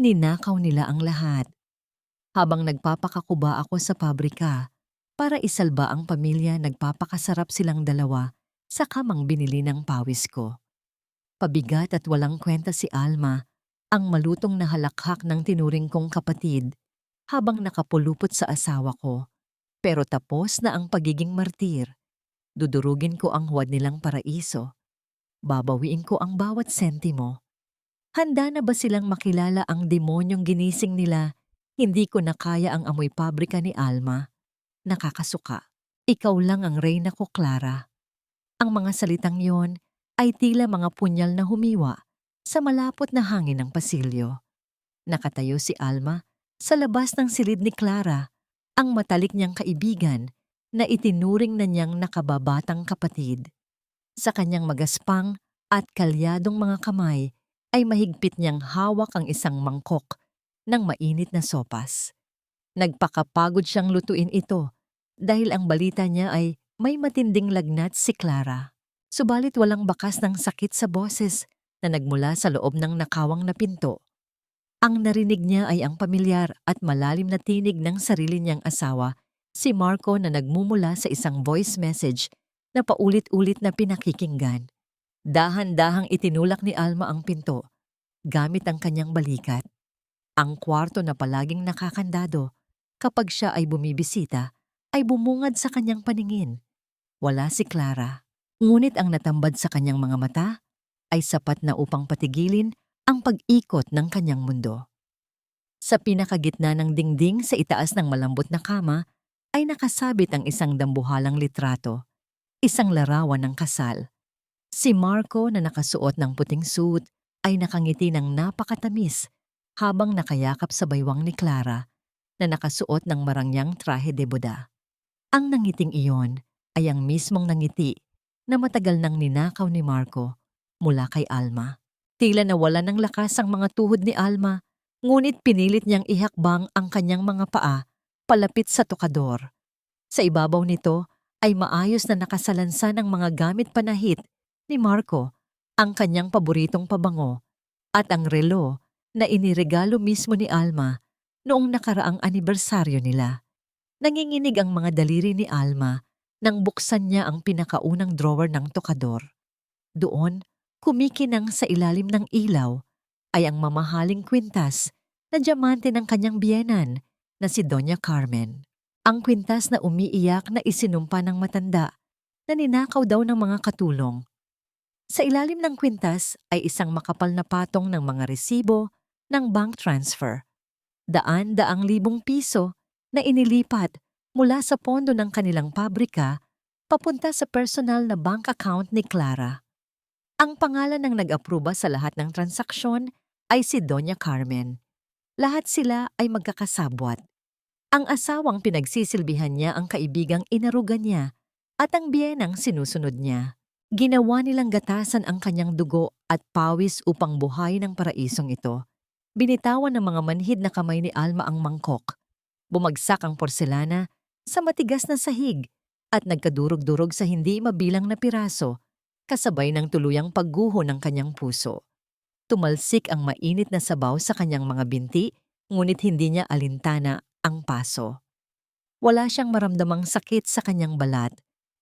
Ninakaw nila ang lahat. Habang nagpapakakuba ako sa pabrika, para isalba ang pamilya, nagpapakasarap silang dalawa sa kamang binili ng pawis ko. Pabigat at walang kwenta si Alma, ang malutong na halakhak ng tinuring kong kapatid habang nakapulupot sa asawa ko. Pero tapos na ang pagiging martir. Dudurugin ko ang huwad nilang paraiso. Babawiin ko ang bawat sentimo. Handa na ba silang makilala ang demonyong ginising nila? Hindi ko na kaya ang amoy pabrika ni Alma. Nakakasuka. Ikaw lang ang reyna ko, Clara. Ang mga salitang yon ay tila mga punyal na humiwa sa malapot na hangin ng pasilyo. Nakatayo si Alma sa labas ng silid ni Clara, ang matalik niyang kaibigan na itinuring na niyang nakababatang kapatid. Sa kanyang magaspang at kalyadong mga kamay ay mahigpit niyang hawak ang isang mangkok ng mainit na sopas. Nagpakapagod siyang lutuin ito dahil ang balita niya ay may matinding lagnat si Clara. Subalit walang bakas ng sakit sa boses na nagmula sa loob ng nakawang na pinto. Ang narinig niya ay ang pamilyar at malalim na tinig ng sarili niyang asawa, si Marco, na nagmumula sa isang voice message na paulit-ulit na pinakikinggan. Dahan-dahang itinulak ni Alma ang pinto gamit ang kanyang balikat. Ang kwarto na palaging nakakandado kapag siya ay bumibisita ay bumungad sa kanyang paningin. Wala si Clara, ngunit ang natambad sa kanyang mga mata ay sapat na upang patigilin ang pag-ikot ng kanyang mundo. Sa pinakagitna ng dingding sa itaas ng malambot na kama ay nakasabit ang isang dambuhalang litrato, isang larawan ng kasal. Si Marco na nakasuot ng puting suit ay nakangiti ng napakatamis habang nakayakap sa baywang ni Clara na nakasuot ng marangyang trahe de boda. Ang nangiting iyon ay ang mismong nangiti na matagal nang ninakaw ni Marco mula kay Alma. Tila nawala ng lakas ang mga tuhod ni Alma, ngunit pinilit niyang ihakbang ang kanyang mga paa palapit sa tokador. Sa ibabaw nito ay maayos na nakasalansan ang mga gamit panahit ni Marco, ang kanyang paboritong pabango at ang relo na iniregalo mismo ni Alma noong nakaraang anibersaryo nila. Nanginginig ang mga daliri ni Alma nang buksan niya ang pinakaunang drawer ng tokador. Doon, kumikinang sa ilalim ng ilaw, ay ang mamahaling kwintas na diamante ng kanyang biyenan na si Doña Carmen. Ang kwintas na umiiyak na isinumpa ng matanda na ninakaw daw ng mga katulong. Sa ilalim ng kwintas ay isang makapal na patong ng mga resibo ng bank transfer. Daan-daang libong piso na inilipat mula sa pondo ng kanilang pabrika papunta sa personal na bank account ni Clara. Ang pangalan ng nag-aproba sa lahat ng transaksyon ay si Doña Carmen. Lahat sila ay magkakasabwat. Ang asawang pinagsisilbihan niya ang kaibigang inaruga niya at ang biyenang sinusunod niya. Ginawa nilang gatasan ang kanyang dugo at pawis upang buhayin ang paraisong ito. Binitawan ng mga manhid na kamay ni Alma ang mangkok. Bumagsak ang porselana sa matigas na sahig at nagkadurog-durog sa hindi mabilang na piraso, kasabay ng tuluyang pagguho ng kanyang puso. Tumalsik ang mainit na sabaw sa kanyang mga binti, ngunit hindi niya alintana ang paso. Wala siyang maramdamang sakit sa kanyang balat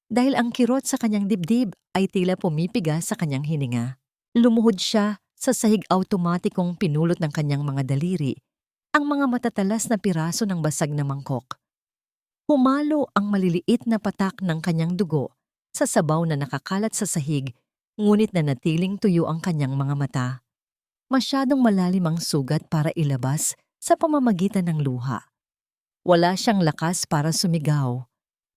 dahil ang kirot sa kanyang dibdib ay tila pumipiga sa kanyang hininga. Lumuhod siya sa sahig automatikong pinulot ng kanyang mga daliri, ang mga matatalas na piraso ng basag na mangkok. Humalo ang maliliit na patak ng kanyang dugo sa sabaw na nakakalat sa sahig, ngunit nanatiling tuyo ang kanyang mga mata. Masyadong malalim ang sugat para ilabas sa pamamagitan ng luha. Wala siyang lakas para sumigaw.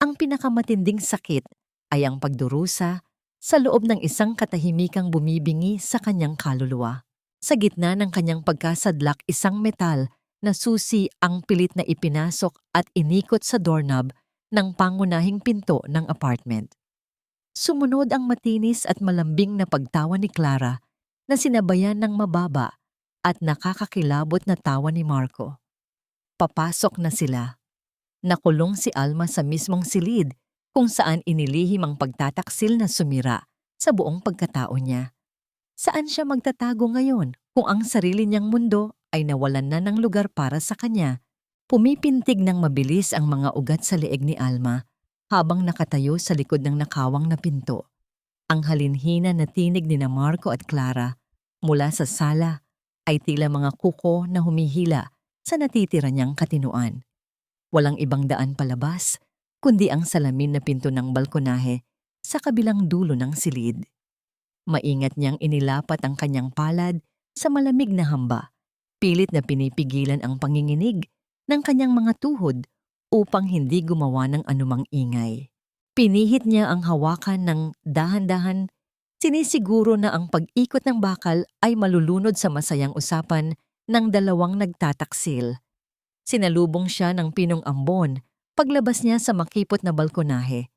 Ang pinakamatinding sakit ay ang pagdurusa sa loob ng isang katahimikang bumibingi sa kanyang kaluluwa. Sa gitna ng kanyang pagkasadlak, isang metal na susi ang pilit na ipinasok at inikot sa doorknob ng pangunahing pinto ng apartment. Sumunod ang matinis at malambing na pagtawa ni Clara na sinabayan ng mababa at nakakakilabot na tawa ni Marco. Papasok na sila. Nakulong si Alma sa mismong silid kung saan inilihim ang pagtataksil na sumira sa buong pagkatao niya. Saan siya magtatago ngayon kung ang sarili niyang mundo ay nawalan na ng lugar para sa kanya. Pumipintig ng mabilis ang mga ugat sa leeg ni Alma habang nakatayo sa likod ng nakawang na pinto. Ang halinhina na tinig ni na Marco at Clara mula sa sala ay tila mga kuko na humihila sa natitira niyang katinuan. Walang ibang daan palabas, kundi ang salamin na pinto ng balkonahe sa kabilang dulo ng silid. Maingat niyang inilapat ang kanyang palad sa malamig na hamba, pilit na pinipigilan ang panginginig ng kanyang mga tuhod upang hindi gumawa ng anumang ingay. Pinihit niya ang hawakan ng dahan-dahan, sinisiguro na ang pag-ikot ng bakal ay malulunod sa masayang usapan ng dalawang nagtataksil. Sinalubong siya ng pinong ambon paglabas niya sa makipot na balkonahe.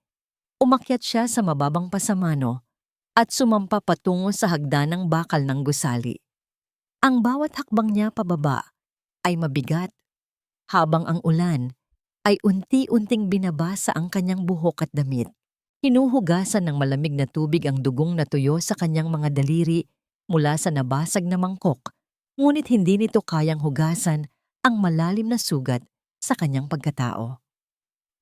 Umakyat siya sa mababang pasamano at sumampa patungo sa hagdanang bakal ng gusali. Ang bawat hakbang niya pababa ay mabigat, habang ang ulan ay unti-unting binabasa ang kanyang buhok at damit. Hinuhugasan ng malamig na tubig ang dugong na tuyo sa kanyang mga daliri mula sa nabasag na mangkok, ngunit hindi nito kayang hugasan ang malalim na sugat sa kanyang pagkatao.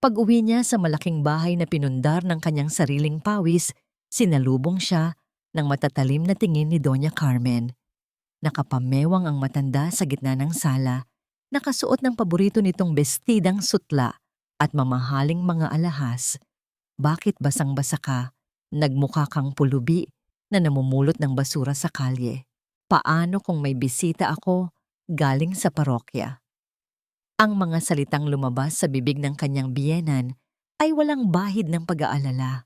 Pag-uwi niya sa malaking bahay na pinundar ng kanyang sariling pawis, sinalubong siya ng matatalim na tingin ni Doña Carmen. Nakapamewang ang matanda sa gitna ng sala, nakasuot ng paborito nitong bestidang sutla at mamahaling mga alahas. Bakit basang-basa ka? Nagmukha kang pulubi na namumulot ng basura sa kalye. Paano kung may bisita ako galing sa parokya? Ang mga salitang lumabas sa bibig ng kanyang biyenan ay walang bahid ng pag-aalala.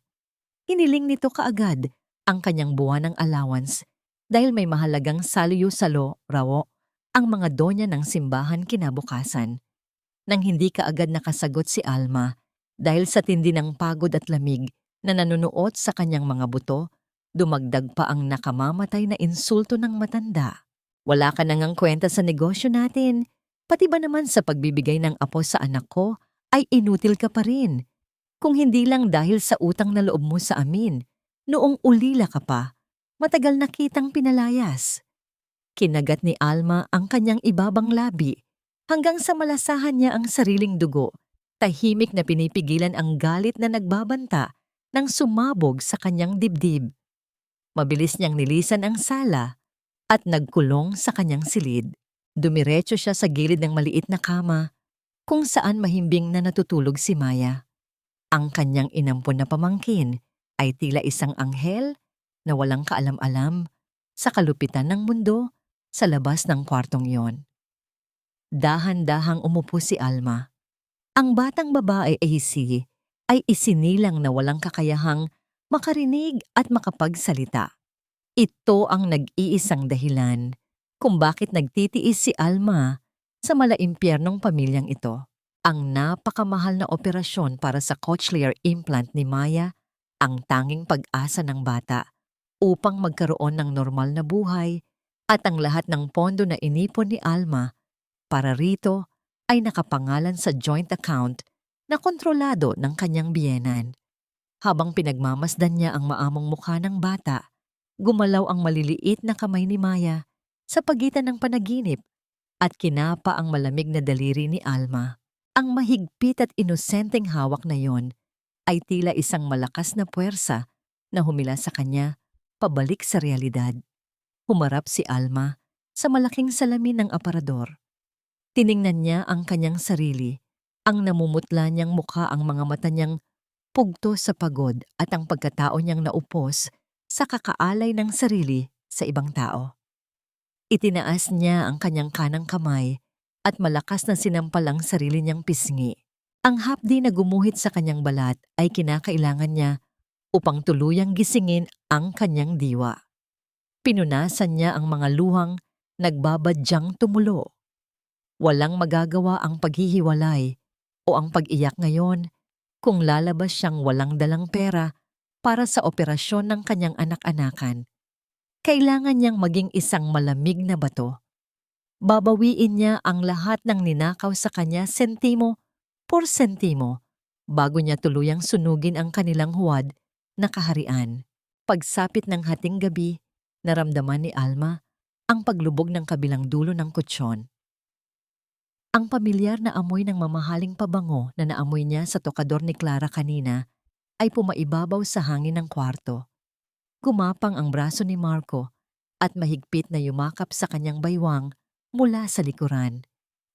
Hiniling nito kaagad ang kanyang buwan ng allowance dahil may mahalagang saluyo-salo raw ang mga donya ng simbahan kinabukasan. Nang hindi kaagad nakasagot si Alma dahil sa tindi ng pagod at lamig na nanunuot sa kanyang mga buto, dumagdag pa ang nakamamatay na insulto ng matanda. Wala ka nangang kwenta sa negosyo natin. Pati ba naman sa pagbibigay ng apo sa anak ko ay inutil ka pa rin. Kung hindi lang dahil sa utang na loob mo sa amin, noong ulila ka pa, matagal na kitang pinalayas. Kinagat ni Alma ang kanyang ibabang labi hanggang sa malasahan niya ang sariling dugo. Tahimik na pinipigilan ang galit na nagbabanta nang sumabog sa kanyang dibdib. Mabilis niyang nilisan ang sala at nagkulong sa kanyang silid. Dumiretso siya sa gilid ng maliit na kama kung saan mahimbing na natutulog si Maya. Ang kanyang inampon na pamangkin ay tila isang anghel na walang kaalam-alam sa kalupitan ng mundo sa labas ng kwartong yon. Dahan-dahang umupo si Alma. Ang batang babae AC ay isinilang na walang kakayahang makarinig at makapagsalita. Ito ang nag-iisang dahilan kung bakit nagtitiis si Alma sa malaimpyernong pamilyang ito. Ang napakamahal na operasyon para sa cochlear implant ni Maya ang tanging pag-asa ng bata upang magkaroon ng normal na buhay, at ang lahat ng pondo na inipon ni Alma para rito ay nakapangalan sa joint account na kontrolado ng kanyang biyenan. Habang pinagmamasdan niya ang maamong mukha ng bata, gumalaw ang maliliit na kamay ni Maya sa pagitan ng panaginip at kinapa ang malamig na daliri ni Alma. Ang mahigpit at inosenteng hawak na yon ay tila isang malakas na puwersa na humila sa kanya pabalik sa realidad. Humarap si Alma sa malaking salamin ng aparador. Tiningnan niya ang kanyang sarili, ang namumutla niyang mukha, ang mga mata niyang pugto sa pagod at ang pagkatao niyang naupos sa kakaalay ng sarili sa ibang tao. Itinaas niya ang kanyang kanang kamay at malakas na sinampal ang sarili niyang pisngi. Ang hapdi na gumuhit sa kanyang balat ay kinakailangan niya upang tuluyang gisingin ang kanyang diwa. Pinunasan niya ang mga luhang nagbabadyang tumulo. Walang magagawa ang paghihiwalay o ang pag-iyak ngayon kung lalabas siyang walang dalang pera para sa operasyon ng kanyang anak-anakan. Kailangan niyang maging isang malamig na bato. Babawiin niya ang lahat ng ninakaw sa kanya sentimo por sentimo bago niya tuluyang sunugin ang kanilang huwad na kaharian. Pagsapit ng hating gabi, naramdaman ni Alma ang paglubog ng kabilang dulo ng kutsyon. Ang pamilyar na amoy ng mamahaling pabango na naamoy niya sa tokador ni Clara kanina ay pumaibabaw sa hangin ng kwarto. Gumapang ang braso ni Marco at mahigpit na yumakap sa kanyang baywang mula sa likuran.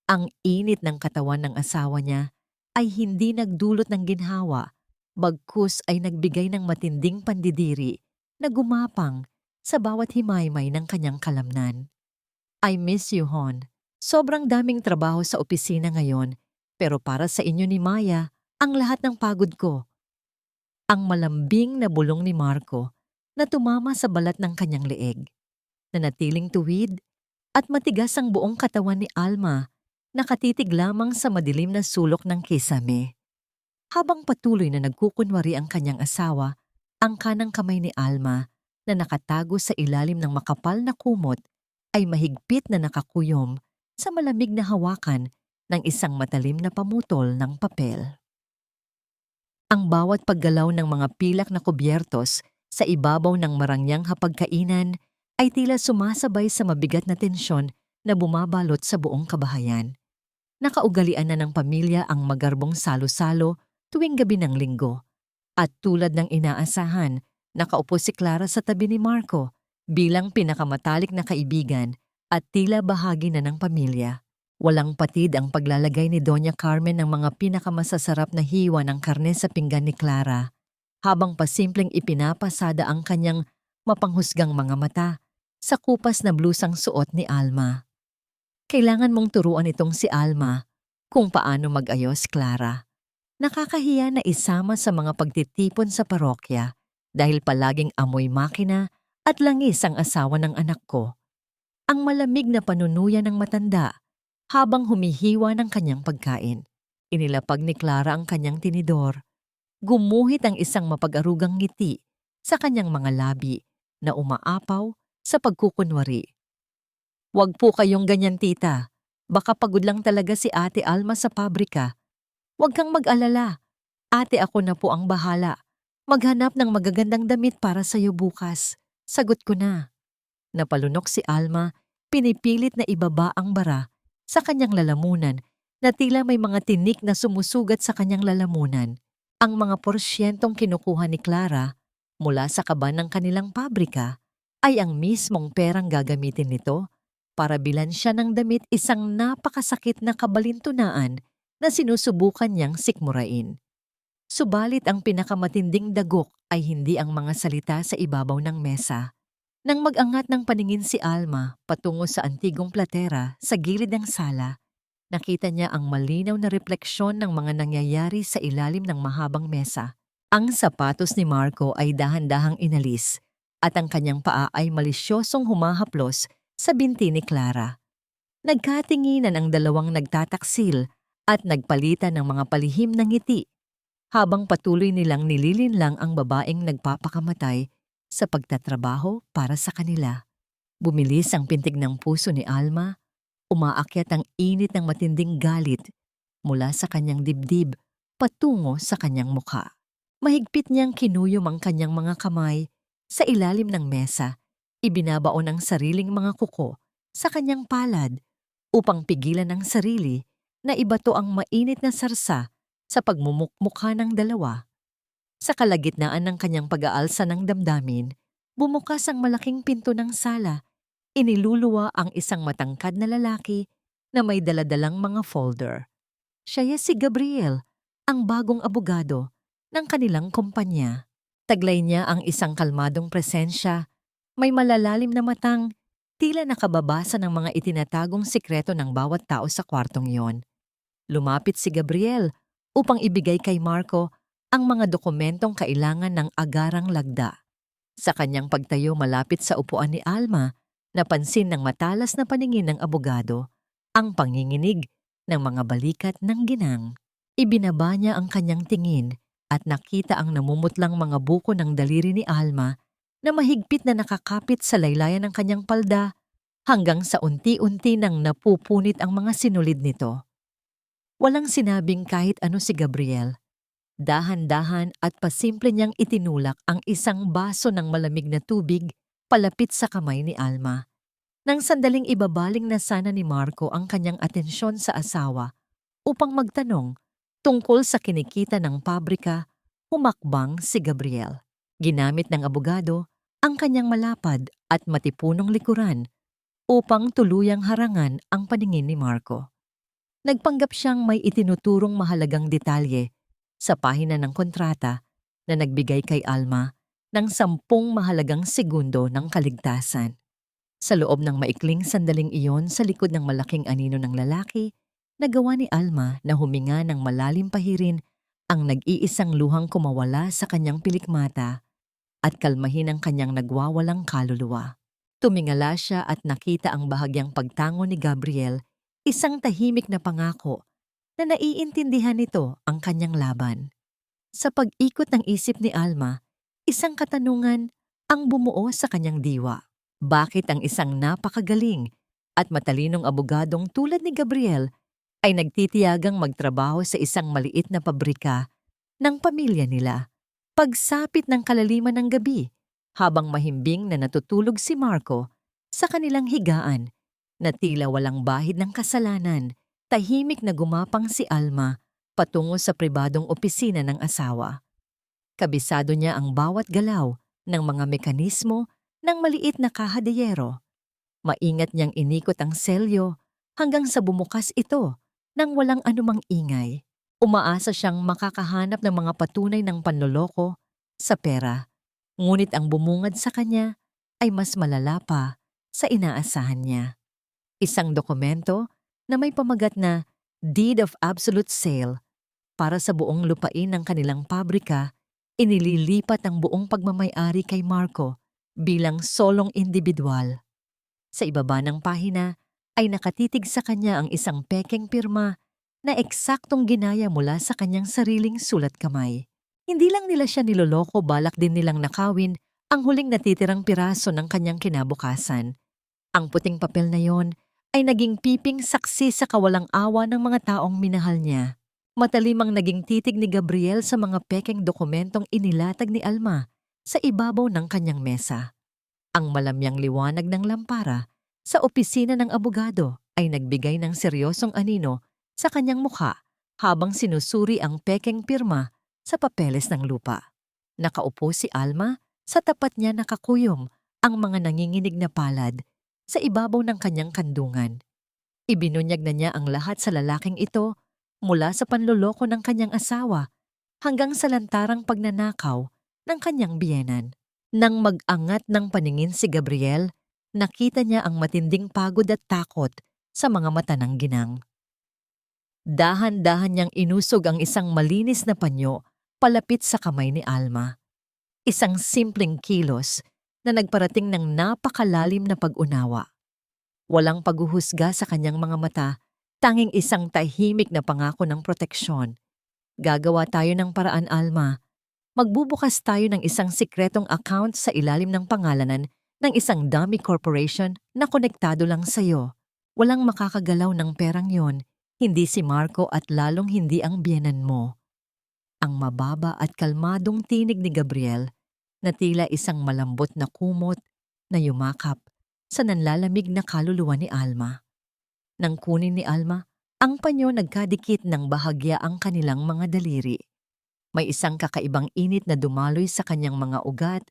Ang init ng katawan ng asawa niya ay hindi nagdulot ng ginhawa, bagkus ay nagbigay ng matinding pandidiri na gumapang sa bawat himaymay ng kanyang kalamnan. I miss you, Hon. Sobrang daming trabaho sa opisina ngayon, pero para sa inyo ni Maya, ang lahat ng pagod ko. Ang malambing na bulong ni Marco na tumama sa balat ng kanyang leeg. Nanatiling tuwid at matigas ang buong katawan ni Alma, nakatitig lamang sa madilim na sulok ng kisame. Habang patuloy na nagkukunwari ang kanyang asawa, ang kanang kamay ni Alma na nakatago sa ilalim ng makapal na kumot ay mahigpit na nakakuyom sa malamig na hawakan ng isang matalim na pamutol ng papel. Ang bawat paggalaw ng mga pilak na kubyertos sa ibabaw ng marangyang hapagkainan ay tila sumasabay sa mabigat na tensyon na bumabalot sa buong kabahayan. Nakaugalian na ng pamilya ang magarbong salo-salo tuwing gabi ng linggo. At tulad ng inaasahan, nakaupo si Clara sa tabi ni Marco bilang pinakamatalik na kaibigan at tila bahagi na ng pamilya. Walang patid ang paglalagay ni Doña Carmen ng mga pinakamasasarap na hiwa ng karne sa pinggan ni Clara, habang pasimpleng ipinapasada ang kanyang mapanghusgang mga mata sa kupas na blusang suot ni Alma. Kailangan mong turuan itong si Alma kung paano mag-ayos, Clara. Nakakahiya na isama sa mga pagtitipon sa parokya dahil palaging amoy makina at langis ang asawa ng anak ko. Ang malamig na panunuya ng matanda habang humihiwa ng kanyang pagkain. Inilapag ni Clara ang kanyang tinidor. Gumuhit ang isang mapag-arugang ngiti sa kanyang mga labi na umaapaw sa pagkukunwari. "Huwag po kayong ganyan, tita. Baka pagod lang talaga si Ate Alma sa pabrika. Huwag kang mag-alala. Ate, ako na po ang bahala. Maghanap ng magagandang damit para sa'yo bukas. Sagot ko na." Napalunok si Alma, pinipilit na ibaba ang bara sa kanyang lalamunan na tila may mga tinik na sumusugat sa kanyang lalamunan. Ang mga porsyentong kinukuha ni Clara mula sa kaban ng kanilang pabrika ay ang mismong perang gagamitin nito para bilan siya ng damit, isang napakasakit na kabalintunaan na sinusubukan niyang sikmurain. Subalit ang pinakamatinding dagok ay hindi ang mga salita sa ibabaw ng mesa. Nang mag-angat ng paningin si Alma patungo sa antigong platera sa gilid ng sala, nakita niya ang malinaw na refleksyon ng mga nangyayari sa ilalim ng mahabang mesa. Ang sapatos ni Marco ay dahan-dahang inalis at ang kanyang paa ay malisyosong humahaplos sa binti ni Clara. Nagkatinginan ang dalawang nagtataksil at nagpalitan ng mga palihim na ngiti habang patuloy nilang nililinlang ang babaeng nagpapakamatay sa pagtatrabaho para sa kanila. Bumilis ang pintig ng puso ni Alma, umaakyat ang init ng matinding galit mula sa kanyang dibdib patungo sa kanyang mukha. Mahigpit niyang kinuyom ang kanyang mga kamay sa ilalim ng mesa, ibinabaon ang sariling mga kuko sa kanyang palad upang pigilan ang sarili na ibato ang mainit na sarsa sa pagmumukmukha ng dalawa. Sa kalagitnaan ng kanyang pag-aalsa ng damdamin, bumukas ang malaking pinto ng sala. Iniluluwa ang isang matangkad na lalaki na may daladalang mga folder. Siya si Gabriel, ang bagong abogado ng kanilang kumpanya. Taglay niya ang isang kalmadong presensya, may malalalim na matang, tila nakababasa ng mga itinatagong sikreto ng bawat tao sa kwartong iyon. Lumapit si Gabriel upang ibigay kay Marco ang mga dokumentong kailangan ng agarang lagda. Sa kanyang pagtayo malapit sa upuan ni Alma, napansin ng matalas na paningin ng abogado ang panginginig ng mga balikat ng ginang. Ibinaba niya ang kanyang tingin at nakita ang namumutlang mga buko ng daliri ni Alma na mahigpit na nakakapit sa laylayan ng kanyang palda hanggang sa unti-unti nang napupunit ang mga sinulid nito. Walang sinabing kahit ano si Gabriel. Dahan-dahan at pasimple niyang itinulak ang isang baso ng malamig na tubig palapit sa kamay ni Alma. Nang sandaling ibabaling na sana ni Marco ang kanyang atensyon sa asawa upang magtanong tungkol sa kinikita ng pabrika, humakbang si Gabriel. Ginamit ng abogado ang kanyang malapad at matipunong likuran upang tuluyang harangan ang paningin ni Marco. Nagpanggap siyang may itinuturong mahalagang detalye sa pahina ng kontrata na nagbigay kay Alma ng 10 mahalagang segundo ng kaligtasan. Sa loob ng maikling sandaling iyon sa likod ng malaking anino ng lalaki, nagawa ni Alma na huminga ng malalim pahirin ang nag-iisang luhang kumawala sa kanyang pilikmata at kalmahin ang kanyang nagwawalang kaluluwa. Tumingala siya at nakita ang bahagyang pagtango ni Gabriel, isang tahimik na pangako na naiintindihan nito ang kanyang laban. Sa pag-ikot ng isip ni Alma, isang katanungan ang bumuo sa kanyang diwa. Bakit ang isang napakagaling at matalinong abogadong tulad ni Gabriel ay nagtitiyagang magtrabaho sa isang maliit na pabrika ng pamilya nila? Pagsapit ng kalaliman ng gabi, habang mahimbing na natutulog si Marco sa kanilang higaan, na tila walang bahid ng kasalanan, tahimik na gumapang si Alma patungo sa pribadong opisina ng asawa. Kabisado niya ang bawat galaw ng mga mekanismo ng maliit na kahadiyero. Maingat niyang inikot ang selyo hanggang sa bumukas ito nang walang anumang ingay. Umaasa siyang makakahanap ng mga patunay ng panloloko sa pera, ngunit ang bumungad sa kanya ay mas malala pa sa inaasahan niya. Isang dokumento na may pamagat na Deed of Absolute Sale para sa buong lupain ng kanilang pabrika, inililipat ang buong pagmamay-ari kay Marco bilang solong individual. Sa ibaba ng pahina ay nakatitig sa kanya ang isang pekeng pirma na eksaktong ginaya mula sa kanyang sariling sulat kamay. Hindi lang nila siya niloloko, balak din nilang nakawin ang huling natitirang piraso ng kanyang kinabukasan. Ang puting papel na yon ay naging piping saksi sa kawalang awa ng mga taong minahal niya. Matalimang naging titig ni Gabriel sa mga pekeng dokumentong inilatag ni Alma sa ibabaw ng kanyang mesa. Ang malamyang liwanag ng lampara sa opisina ng abogado ay nagbigay ng seryosong anino sa kanyang mukha habang sinusuri ang pekeng pirma sa papeles ng lupa. Nakaupo si Alma, sa tapat niya nakakuyom ang mga nanginginig na palad sa ibabaw ng kanyang kandungan. Ibinunyag na niya ang lahat sa lalaking ito, mula sa panloloko ng kanyang asawa hanggang sa lantarang pagnanakaw ng kanyang biyenan. Nang mag-angat ng paningin si Gabriel, nakita niya ang matinding pagod at takot sa mga mata ng ginang. Dahan-dahan niyang inusog ang isang malinis na panyo palapit sa kamay ni Alma. Isang simpleng kilos na nagparating ng napakalalim na pag-unawa. Walang paghuhusga sa kanyang mga mata, tanging isang tahimik na pangako ng proteksyon. Gagawa tayo ng paraan, Alma. Magbubukas tayo ng isang sikretong account sa ilalim ng pangalanan ng isang dummy corporation na konektado lang sa'yo. Walang makakagalaw ng perang yon, hindi si Marco at lalong hindi ang biyenan mo. Ang mababa at kalmadong tinig ni Gabriel na tila isang malambot na kumot na yumakap sa nanlalamig na kaluluwa ni Alma. Nang kunin ni Alma, ang panyo nagkadikit ng bahagya ang kanilang mga daliri. May isang kakaibang init na dumaloy sa kanyang mga ugat,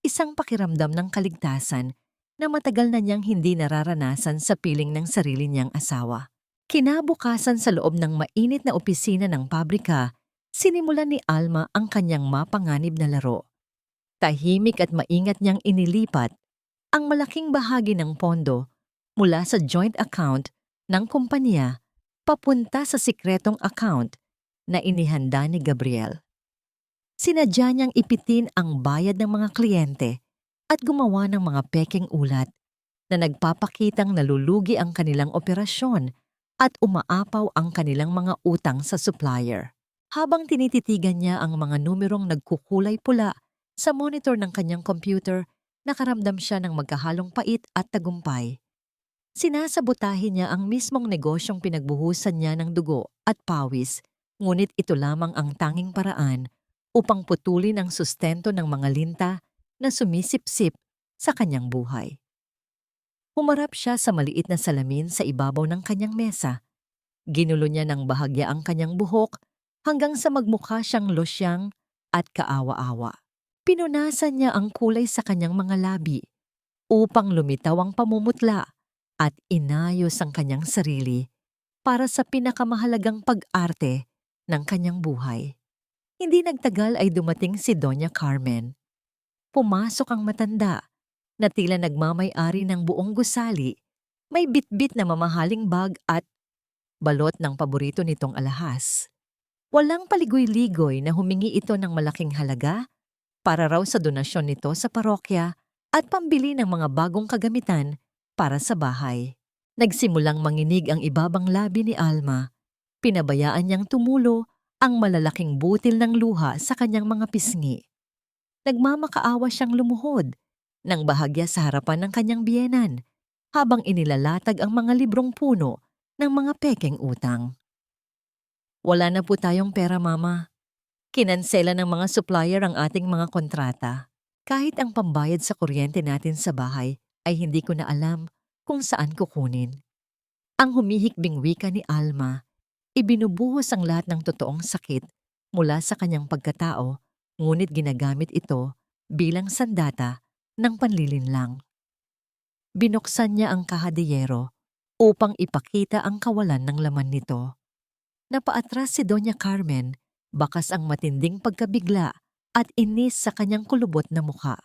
isang pakiramdam ng kaligtasan na matagal na niyang hindi nararanasan sa piling ng sarili niyang asawa. Kinabukasan, sa loob ng mainit na opisina ng pabrika, sinimulan ni Alma ang kanyang mapanganib na laro. Tahimik at maingat niyang inilipat ang malaking bahagi ng pondo mula sa joint account ng kumpanya papunta sa sikretong account na inihanda ni Gabriel. Sinadya niyang ipitin ang bayad ng mga kliyente at gumawa ng mga pekeng ulat na nagpapakitang nalulugi ang kanilang operasyon at umaapaw ang kanilang mga utang sa supplier. Habang tinititigan niya ang mga numerong nagkukulay pula sa monitor ng kanyang computer, nakaramdam siya ng magkahalong pait at tagumpay. Sinasabotahin niya ang mismong negosyong pinagbuhusan niya ng dugo at pawis, ngunit ito lamang ang tanging paraan upang putulin ang sustento ng mga linta na sumisipsip sa kanyang buhay. Humarap siya sa maliit na salamin sa ibabaw ng kanyang mesa. Ginulo niya ng bahagya ang kanyang buhok hanggang sa magmukha siyang losyang at kaawa-awa. Pinunasan niya ang kulay sa kanyang mga labi upang lumitaw ang pamumutla at inayos ang kanyang sarili para sa pinakamahalagang pag-arte ng kanyang buhay. Hindi nagtagal ay dumating si Doña Carmen. Pumasok ang matanda na tila nagmamay-ari ng buong gusali, may bitbit na mamahaling bag at balot ng paborito nitong alahas. Walang paligoy-ligoy na humingi ito ng malaking halaga para raw sa donasyon nito sa parokya at pambili ng mga bagong kagamitan para sa bahay. Nagsimulang manginig ang ibabang labi ni Alma. Pinabayaan niyang tumulo ang malalaking butil ng luha sa kanyang mga pisngi. Nagmamakaawa siyang lumuhod ng bahagya sa harapan ng kanyang biyenan habang inilalatag ang mga librong puno ng mga pekeng utang. Wala na po tayong pera, Mama. Kinansela ng mga supplier ang ating mga kontrata. Kahit ang pambayad sa kuryente natin sa bahay ay hindi ko na alam kung saan kukunin. Ang humihikbing wika ni Alma, ibinubuhos ang lahat ng totoong sakit mula sa kanyang pagkatao, ngunit ginagamit ito bilang sandata ng panlilinlang. Binuksan niya ang kahadiyero upang ipakita ang kawalan ng laman nito. Napaatras si Doña Carmen, bakas ang matinding pagkabigla at inis sa kanyang kulubot na mukha.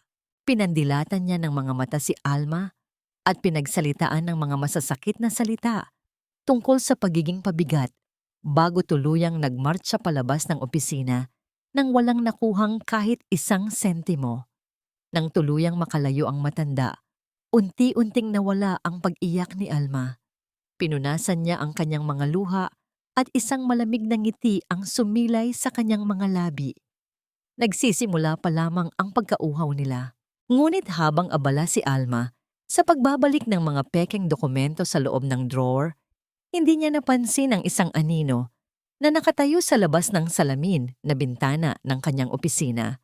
Pinandilatan niya ng mga mata si Alma at pinagsalitaan ng mga masasakit na salita tungkol sa pagiging pabigat bago tuluyang nagmartsa palabas ng opisina nang walang nakuhang kahit isang sentimo. Nang tuluyang makalayo ang matanda, unti-unting nawala ang pag-iyak ni Alma. Pinunasan niya ang kanyang mga luha at isang malamig na ngiti ang sumilay sa kanyang mga labi. Nagsisimula pa lamang ang pagkauhaw nila. Ngunit habang abala si Alma sa pagbabalik ng mga pekeng dokumento sa loob ng drawer, hindi niya napansin ang isang anino na nakatayo sa labas ng salamin na bintana ng kanyang opisina.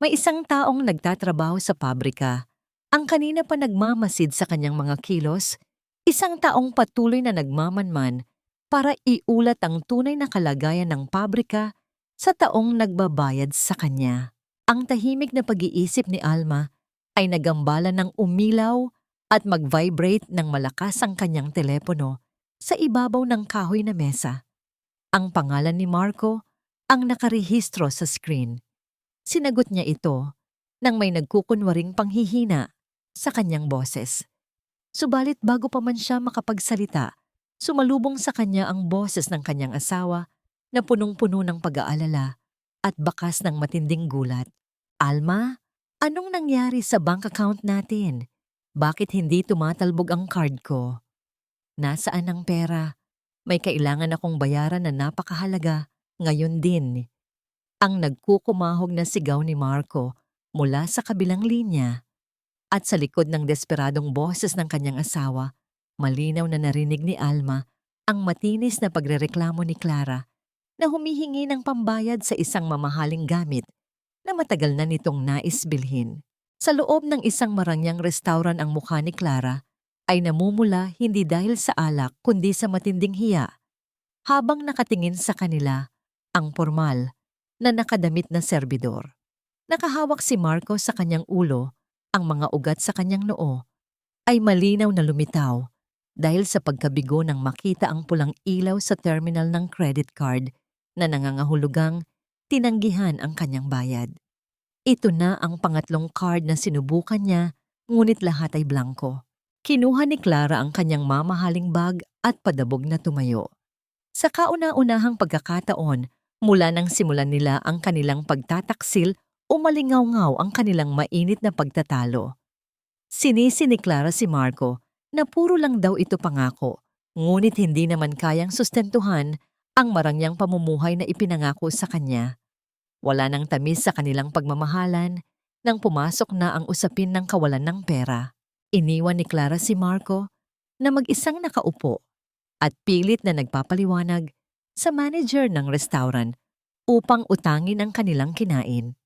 May isang taong nagtatrabaho sa pabrika. Ang kanina pa nagmamasid sa kanyang mga kilos, isang taong patuloy na nagmamanman para iulat ang tunay na kalagayan ng pabrika sa taong nagbabayad sa kanya. Ang tahimik na pag-iisip ni Alma ay nagambala ng umilaw at mag-vibrate ng malakas ang kanyang telepono sa ibabaw ng kahoy na mesa. Ang pangalan ni Marco ang nakarehistro sa screen. Sinagot niya ito nang may nagkukunwaring panghihina sa kanyang boses. Subalit bago pa man siya makapagsalita, sumalubong sa kanya ang boses ng kanyang asawa na punong-puno ng pag-aalala at bakas ng matinding gulat. Alma, anong nangyari sa bank account natin? Bakit hindi tumatalbog ang card ko? Nasaan ang pera? May kailangan akong bayaran na napakahalaga ngayon din. Ang nagkukumahog na sigaw ni Marco mula sa kabilang linya. At sa likod ng desperadong boses ng kanyang asawa, malinaw na narinig ni Alma ang matinis na pagrereklamo ni Clara na humihingi ng pambayad sa isang mamahaling gamit na matagal na nitong nais bilhin. Sa loob ng isang marangyang restauran ang mukha ni Clara ay namumula hindi dahil sa alak kundi sa matinding hiya. Habang nakatingin sa kanila, ang formal na nakadamit na serbidor. Nakahawak si Marco sa kanyang ulo, ang mga ugat sa kanyang noo ay malinaw na lumitaw dahil sa pagkabigo nang makita ang pulang ilaw sa terminal ng credit card na nangangahulugang tinanggihan ang kanyang bayad. Ito na ang pangatlong card na sinubukan niya, ngunit lahat ay blanko. Kinuha ni Clara ang kanyang mamahaling bag at padabog na tumayo. Sa kauna-unahang pagkakataon, mula nang simulan nila ang kanilang pagtataksil, umalingaw-ngaw ang kanilang mainit na pagtatalo. Sinisi ni Clara si Marco na puro lang daw ito pangako, ngunit hindi naman kayang sustentuhan ang marangyang pamumuhay na ipinangako sa kanya. Wala nang tamis sa kanilang pagmamahalan nang pumasok na ang usapin ng kawalan ng pera. Iniwan ni Clara si Marco na mag-isang nakaupo at pilit na nagpapaliwanag sa manager ng restaurant upang utangin ang kanilang kinain.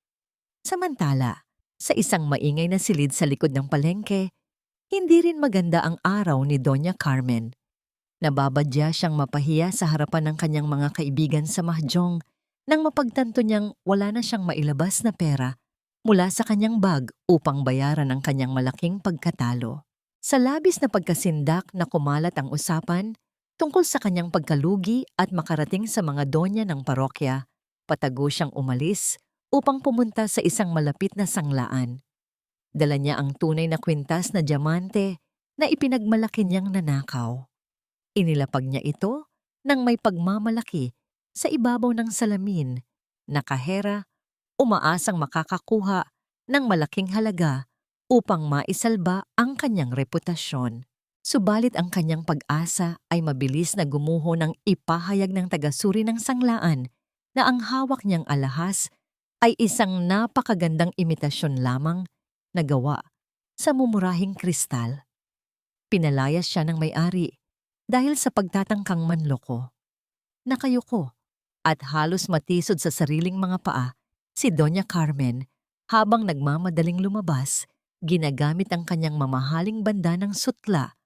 Samantala, sa isang maingay na silid sa likod ng palengke, Hindi rin maganda ang araw ni Doña Carmen. Nababadya siyang mapahiya sa harapan ng kanyang mga kaibigan sa mahjong nang mapagtanto niyang wala na siyang mailabas na pera mula sa kanyang bag upang bayaran ang kanyang malaking pagkatalo. Sa labis na pagkasindak na kumalat ang usapan tungkol sa kanyang pagkalugi at makarating sa mga donya ng parokya, patago siyang umalis upang pumunta sa isang malapit na sanglaan. Dala niya ang tunay na kwintas na diamante na ipinagmalaki niyang nanakaw. Inilapag niya ito nang may pagmamalaki sa ibabaw ng salamin na kahera, umaasang makakakuha ng malaking halaga upang maisalba ang kanyang reputasyon. Subalit ang kanyang pag-asa ay mabilis na gumuho ng ipahayag ng tagasuri ng sanglaan na ang hawak niyang alahas ay isang napakagandang imitasyon lamang na gawa sa mumurahing kristal. Pinalayas siya ng may-ari dahil sa pagtatangkang manloko. Nakayuko at halos matisod sa sariling mga paa si Doña Carmen habang nagmamadaling lumabas, ginagamit ang kanyang mamahaling banda ng sutla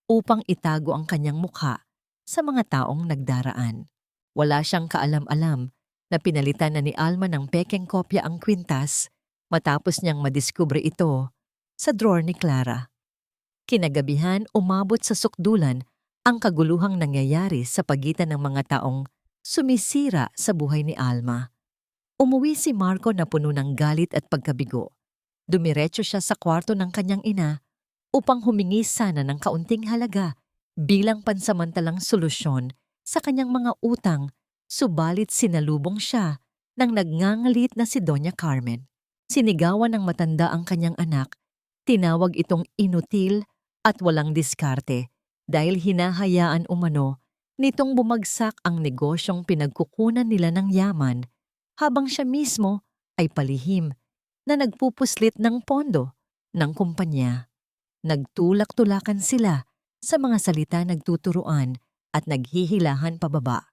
upang itago ang kanyang mukha sa mga taong nagdaraan. Wala siyang kaalam-alam na pinalitan na ni Alma ng pekeng kopya ang kwintas matapos niyang madiskubre ito sa drawer ni Clara. Kinagabihan umabot sa sukdulan ang kaguluhang nangyayari sa pagitan ng mga taong sumisira sa buhay ni Alma. Umuwi si Marco na puno ng galit at pagkabigo. Dumiretso siya sa kwarto ng kanyang ina upang humingi sana ng kaunting halaga bilang pansamantalang solusyon sa kanyang mga utang, subalit sinalubong siya ng nagngangalit na si Doña Carmen. Sinigawan ng matanda ang kanyang anak, tinawag itong inutil at walang diskarte dahil hinahayaan umano nitong bumagsak ang negosyong pinagkukunan nila ng yaman habang siya mismo ay palihim na nagpupuslit ng pondo ng kumpanya. Nagtulak-tulakan sila sa mga salita nagtuturuan at naghihilahan pababa.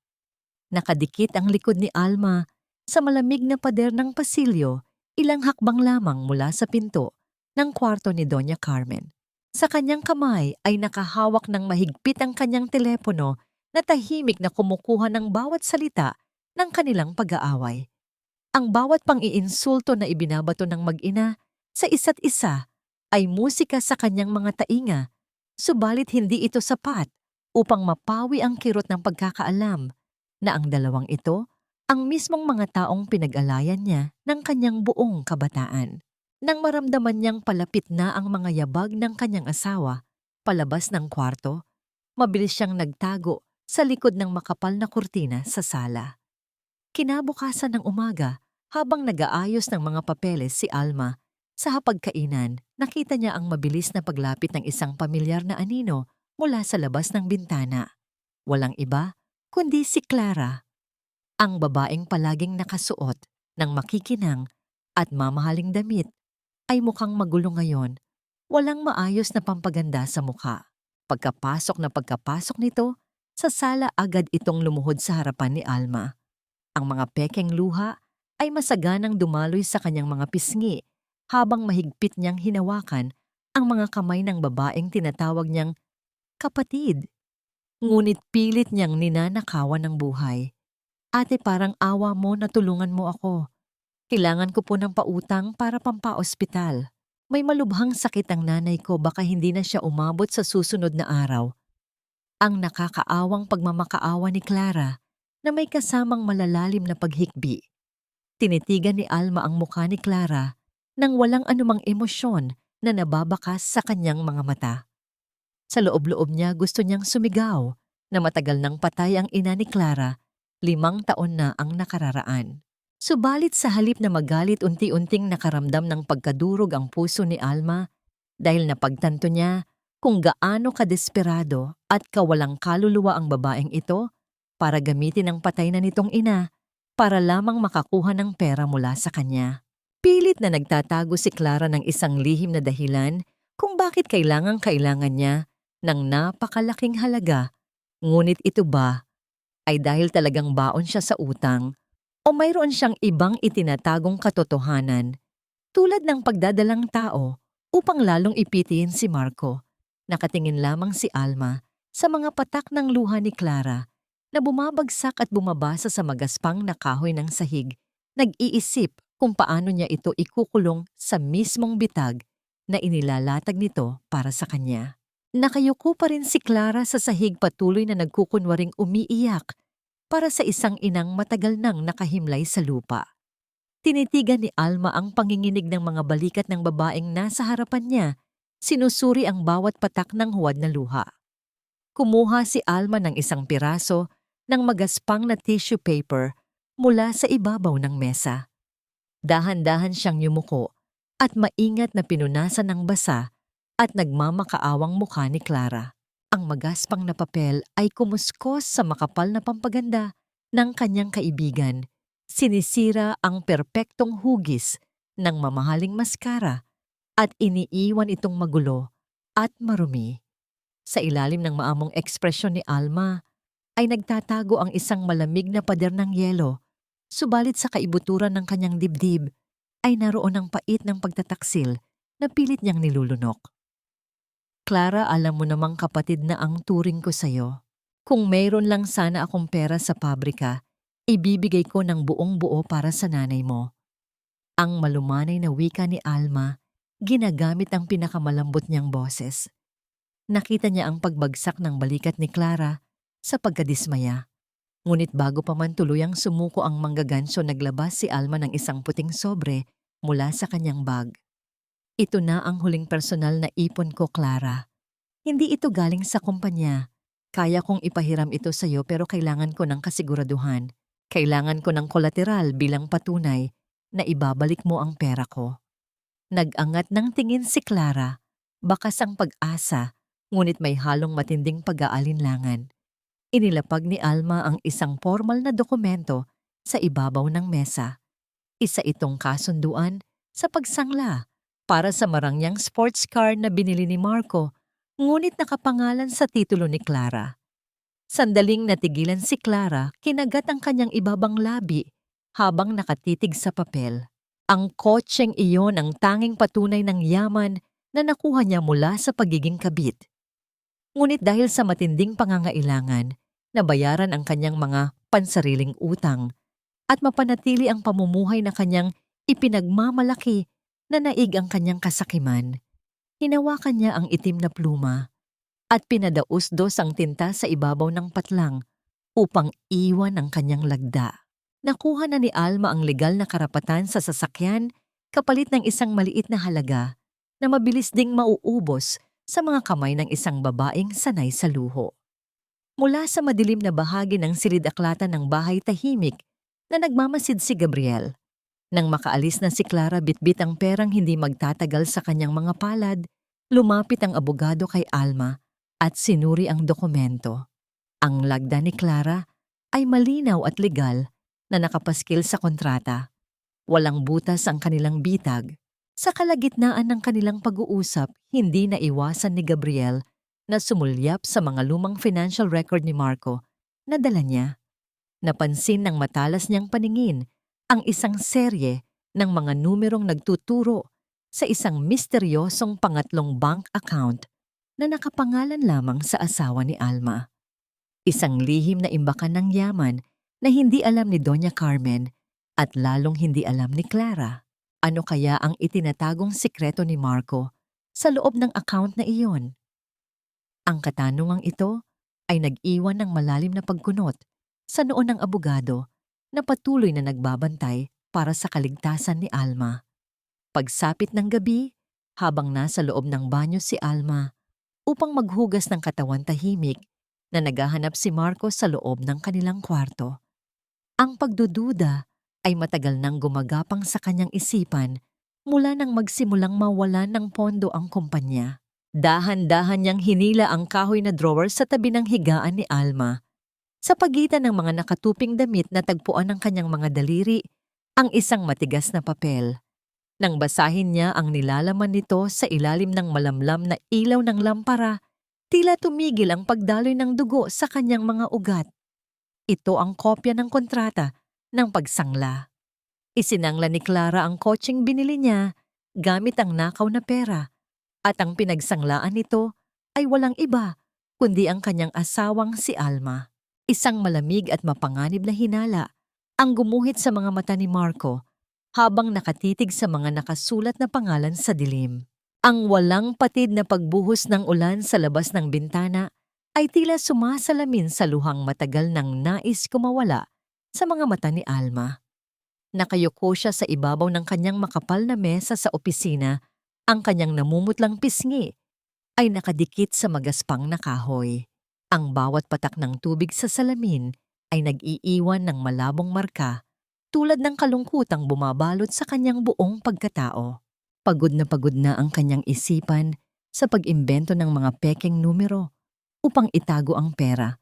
Nakadikit ang likod ni Alma sa malamig na pader ng pasilyo, ilang hakbang lamang mula sa pinto ng kwarto ni Doña Carmen. Sa kanyang kamay ay nakahawak ng mahigpit ang kanyang telepono na tahimik na kumukuha ng bawat salita ng kanilang pag-aaway. Ang bawat pang-iinsulto na ibinabato ng mag-ina sa isa't isa ay musika sa kanyang mga tainga, subalit hindi ito sapat upang mapawi ang kirot ng pagkakaalam na ang dalawang ito ang mismong mga taong pinag-alayan niya ng kanyang buong kabataan. Nang maramdaman niyang palapit na ang mga yabag ng kanyang asawa, palabas ng kwarto, mabilis siyang nagtago sa likod ng makapal na kurtina sa sala. Kinabukasan ng umaga, habang nag-aayos ng mga papeles si Alma, sa hapagkainan, nakita niya ang mabilis na paglapit ng isang pamilyar na anino mula sa labas ng bintana. Walang iba, kundi si Clara, ang babaeng palaging nakasuot ng makikinang at mamahaling damit, ay mukhang magulo ngayon. Walang maayos na pampaganda sa mukha. Pagkapasok nito, sa sala agad itong lumuhod sa harapan ni Alma. Ang mga pekeng luha ay masaganang dumaloy sa kanyang mga pisngi habang mahigpit niyang hinawakan ang mga kamay ng babaeng tinatawag niyang kapatid. Ngunit pilit niyang ninanakawan ng buhay. Ate, parang awa mo na tulungan mo ako. Kailangan ko po ng pautang para pampa-ospital. May malubhang sakit ang nanay ko, baka hindi na siya umabot sa susunod na araw. Ang nakakaawang pagmamakaawa ni Clara na may kasamang malalalim na paghikbi. Tinitigan ni Alma ang mukha ni Clara nang walang anumang emosyon na nababakas sa kanyang mga mata. Sa loob-loob niya gusto niyang sumigaw na matagal nang patay ang ina ni Clara, 5 taon na ang nakararaan. Subalit sa halip na magalit, unti-unting nakaramdam ng pagkadurog ang puso ni Alma dahil napagtanto niya kung gaano kadesperado at kawalang kaluluwa ang babaeng ito para gamitin ang patay na nitong ina para lamang makakuha ng pera mula sa kanya. Pilit na nagtatago si Clara ng isang lihim na dahilan kung bakit kailangan niya ng napakalaking halaga. Ngunit ito ba ay dahil talagang baon siya sa utang o mayroon siyang ibang itinatagong katotohanan tulad ng pagdadalang tao upang lalong ipitin si Marco. Nakatingin lamang si Alma sa mga patak ng luha ni Clara na bumabagsak at bumabasa sa magaspang na kahoy ng sahig. Nag-iisip kung paano niya ito ikukulong sa mismong bitag na inilalatag nito para sa kanya. Nakayuko pa rin si Clara sa sahig, patuloy na nagkukunwaring umiiyak para sa isang inang matagal nang nakahimlay sa lupa. Tinitigan ni Alma ang panginginig ng mga balikat ng babaeng nasa harapan niya. Sinusuri ang bawat patak ng huwad na luha. Kumuha si Alma ng isang piraso ng magaspang na tissue paper mula sa ibabaw ng mesa. Dahan-dahan siyang yumuko at maingat na pinunasan ng basa at nagmamakaawang mukha ni Clara. Ang magaspang na papel ay kumuskos sa makapal na pampaganda ng kanyang kaibigan. Sinisira ang perpektong hugis ng mamahaling maskara at iniiwan itong magulo at marumi. Sa ilalim ng maamong ekspresyon ni Alma ay nagtatago ang isang malamig na pader ng yelo, subalit sa kaibuturan ng kanyang dibdib ay naroon ang pait ng pagtataksil na pilit niyang nilulunok. Clara, alam mo namang kapatid na ang turing ko sa'yo. Kung mayroon lang sana akong pera sa pabrika, ibibigay ko ng buong buo para sa nanay mo. Ang malumanay na wika ni Alma, ginagamit ang pinakamalambot niyang boses. Nakita niya ang pagbagsak ng balikat ni Clara sa pagkadismaya. Ngunit bago pa man tuluyang sumuko ang manggaganso, naglabas si Alma ng isang puting sobre mula sa kanyang bag. Ito na ang huling personal na ipon ko, Clara. Hindi ito galing sa kumpanya. Kaya kong ipahiram ito sa iyo pero kailangan ko ng kasiguraduhan. Kailangan ko ng kolateral bilang patunay na ibabalik mo ang pera ko. Nag-angat ng tingin si Clara, bakas ang pag-asa, ngunit may halong matinding pag-aalinlangan. Inilapag ni Alma ang isang formal na dokumento sa ibabaw ng mesa. Isa itong kasunduan sa pagsangla para sa marangyang sports car na binili ni Marco, ngunit nakapangalan sa titulo ni Clara. Sandaling natigilan si Clara, kinagat ang kanyang ibabang labi habang nakatitig sa papel. Ang kotseng iyon ang tanging patunay ng yaman na nakuha niya mula sa pagiging kabit. Ngunit dahil sa matinding pangangailangan, nabayaran ang kanyang mga pansariling utang at mapanatili ang pamumuhay na kanyang ipinagmamalaki na naig ang kanyang kasakiman. Hinawakan niya ang itim na pluma at pinadausdos ang tinta sa ibabaw ng patlang upang iwan ang kanyang lagda. Nakuha na ni Alma ang legal na karapatan sa sasakyan kapalit ng isang maliit na halaga na mabilis ding mauubos sa mga kamay ng isang babaeng sanay sa luho. Mula sa madilim na bahagi ng silid-aklatan ng bahay tahimik na nagmamasid si Gabriel. Nang makaalis na si Clara, bitbit ang perang hindi magtatagal sa kanyang mga palad, lumapit ang abogado kay Alma at sinuri ang dokumento. Ang lagda ni Clara ay malinaw at legal na nakapaskil sa kontrata. Walang butas ang kanilang bitag. Sa kalagitnaan ng kanilang pag-uusap, hindi naiwasan ni Gabriel na sumulyap sa mga lumang financial record ni Marco na dala niya. Napansin ng matalas niyang paningin ang isang serye ng mga numerong nagtuturo sa isang misteryosong pangatlong bank account na nakapangalan lamang sa asawa ni Alma. Isang lihim na imbakan ng yaman na hindi alam ni Doña Carmen at lalong hindi alam ni Clara. Ano kaya ang itinatagong sikreto ni Marco sa loob ng account na iyon? Ang katanungang ito ay nag-iwan ng malalim na pagkunot sa noo ng abogado na patuloy na nagbabantay para sa kaligtasan ni Alma. Pagsapit ng gabi, habang nasa loob ng banyo si Alma upang maghugas ng katawan, tahimik na naghahanap si Marco sa loob ng kanilang kwarto. Ang pagdududa ay matagal nang gumagapang sa kanyang isipan mula nang magsimulang mawalan ng pondo ang kumpanya. Dahan-dahan niyang hinila ang kahoy na drawer sa tabi ng higaan ni Alma. Sa pagitan ng mga nakatuping damit na tagpuan ng kanyang mga daliri, ang isang matigas na papel. Nang basahin niya ang nilalaman nito sa ilalim ng malamlam na ilaw ng lampara, tila tumigil ang pagdaloy ng dugo sa kanyang mga ugat. Ito ang kopya ng kontrata ng pagsangla. Isinangla ni Clara ang kotseng binili niya gamit ang nakaw na pera At ang pinagsanglaan nito ay walang iba kundi ang kanyang asawang si Alma. Isang malamig at mapanganib na hinala ang gumuhit sa mga mata ni Marco habang nakatitig sa mga nakasulat na pangalan sa dilim. Ang walang patid na pagbuhos ng ulan sa labas ng bintana ay tila sumasalamin sa luhang matagal nang nais kumawala sa mga mata ni Alma. Nakayuko siya sa ibabaw ng kanyang makapal na mesa sa opisina. Ang kanyang namumutlang pisngi ay nakadikit sa magaspang na kahoy. Ang bawat patak ng tubig sa salamin ay nag-iiwan ng malabong marka tulad ng kalungkutang bumabalot sa kanyang buong pagkatao. Pagod na ang kanyang isipan sa pag-imbento ng mga pekeng numero upang itago ang pera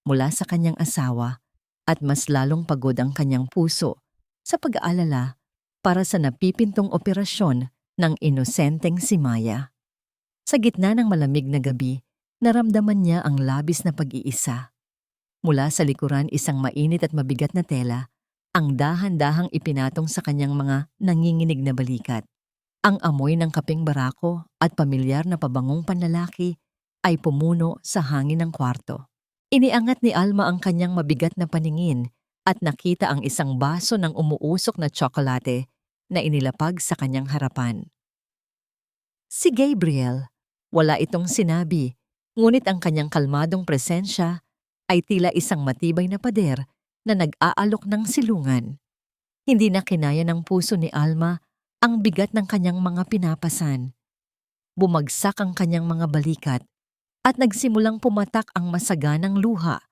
mula sa kanyang asawa at mas lalong pagod ang kanyang puso sa pag-aalala para sa napipintong operasyon ng inosenteng si Maya. Sa gitna ng malamig na gabi, naramdaman niya ang labis na pag-iisa. Mula sa likuran isang mainit at mabigat na tela, ang dahan-dahang ipinatong sa kanyang mga nanginginig na balikat. Ang amoy ng kapeng barako at pamilyar na pabangong panlalaki ay pumuno sa hangin ng kwarto. Iniangat ni Alma ang kanyang mabigat na paningin at nakita ang isang baso ng umuusok na tsokolate na inilapag sa kanyang harapan. Si Gabriel, wala itong sinabi, ngunit ang kanyang kalmadong presensya ay tila isang matibay na pader na nag-aalok ng silungan. Hindi na kinaya ng puso ni Alma ang bigat ng kanyang mga pinapasan. Bumagsak ang kanyang mga balikat at nagsimulang pumatak ang masaganang luha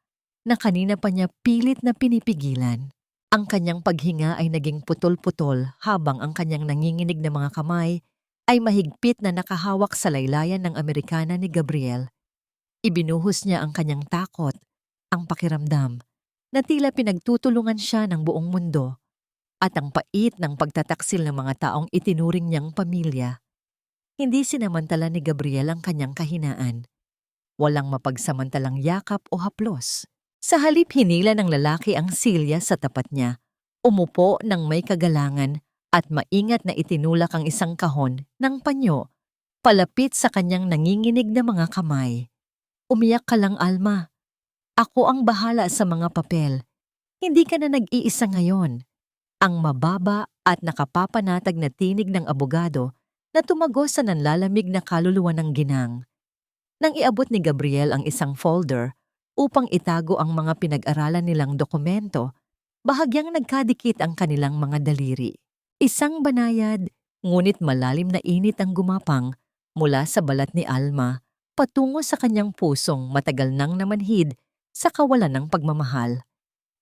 na kanina pa niya pilit na pinipigilan. Ang kanyang paghinga ay naging putol-putol habang ang kanyang nanginginig na mga kamay ay mahigpit na nakahawak sa laylayan ng Amerikana ni Gabriel. Ibinuhos niya ang kanyang takot, ang pakiramdam, na tila pinagtutulungan siya ng buong mundo, at ang pait ng pagtataksil ng mga taong itinuring niyang pamilya. Hindi sinamantala ni Gabriel ang kanyang kahinaan. Walang mapagsamantalang yakap o haplos. Sa halip hinila ng lalaki ang silya sa tapat niya, umupo ng may kagalangan at maingat na itinulak ang isang kahon ng panyo palapit sa kanyang nanginginig na mga kamay. Umiyak ka lang, Alma. Ako ang bahala sa mga papel. Hindi ka na nag-iisa ngayon. Ang mababa at nakapapanatag na tinig ng abogado na tumagos sa nanlalamig na kaluluwa ng ginang. Nang iabot ni Gabriel ang isang folder upang itago ang mga pinag-aralan nilang dokumento, bahagyang nagkadikit ang kanilang mga daliri. Isang banayad, ngunit malalim na init ang gumapang mula sa balat ni Alma patungo sa kanyang pusong matagal nang namanhid sa kawalan ng pagmamahal.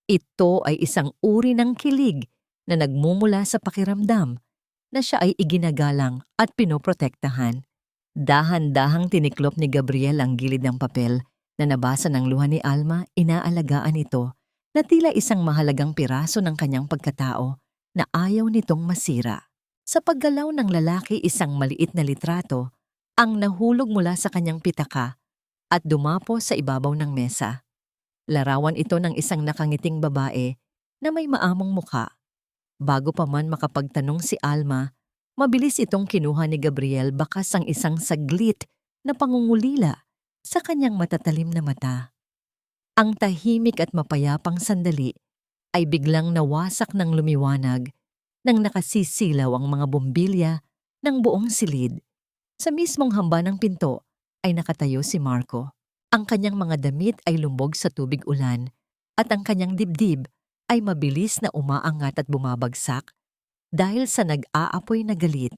Ito ay isang uri ng kilig na nagmumula sa pakiramdam na siya ay iginagalang at pinoprotektahan. Dahan-dahang tiniklop ni Gabriel ang gilid ng papel na nabasa ng luha ni Alma. Inaalagaan ito na tila isang mahalagang piraso ng kanyang pagkatao na ayaw nitong masira. Sa paggalaw ng lalaki, isang maliit na litrato ang nahulog mula sa kanyang pitaka at dumapo sa ibabaw ng mesa. Larawan ito ng isang nakangiting babae na may maamong mukha. Bago pa man makapagtanong si Alma, mabilis itong kinuha ni Gabriel bakas ang isang saglit na pangungulila sa kanyang matatalim na mata. Ang tahimik at mapayapang sandali ay biglang nawasak ng lumiwanag nang nakasisilaw ang mga bombilya ng buong silid. Sa mismong hamba ng pinto ay nakatayo si Marco. Ang kanyang mga damit ay lumbog sa tubig ulan at ang kanyang dibdib ay mabilis na umaangat at bumabagsak dahil sa nag-aapoy na galit.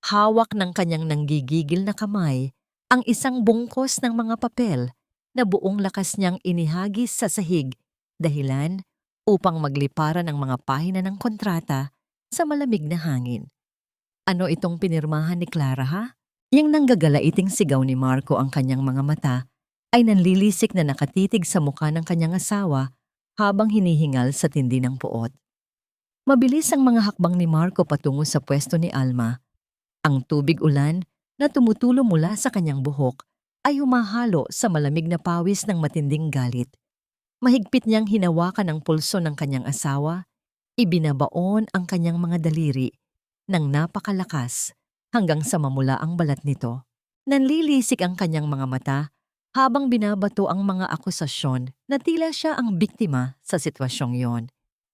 Hawak ng kanyang nanggigigil na kamay ang isang bungkos ng mga papel na buong lakas niyang inihagis sa sahig, dahilan upang magliparan ang mga pahina ng kontrata sa malamig na hangin. Ano itong pinirmahan ni Clara, ha? Yung nanggagalaiting sigaw ni Marco, ang kanyang mga mata ay nanlilisik na nakatitig sa mukha ng kanyang asawa habang hinihingal sa tindi ng puot. Mabilis ang mga hakbang ni Marco patungo sa pwesto ni Alma. Ang tubig ulan na tumutulo mula sa kanyang buhok ay humahalo sa malamig na pawis ng matinding galit. Mahigpit niyang hinawakan ang pulso ng kanyang asawa, ibinabaon ang kanyang mga daliri ng napakalakas hanggang sa mamula ang balat nito. Nanlilisik ang kanyang mga mata habang binabato ang mga akusasyon na tila siya ang biktima sa sitwasyong yon.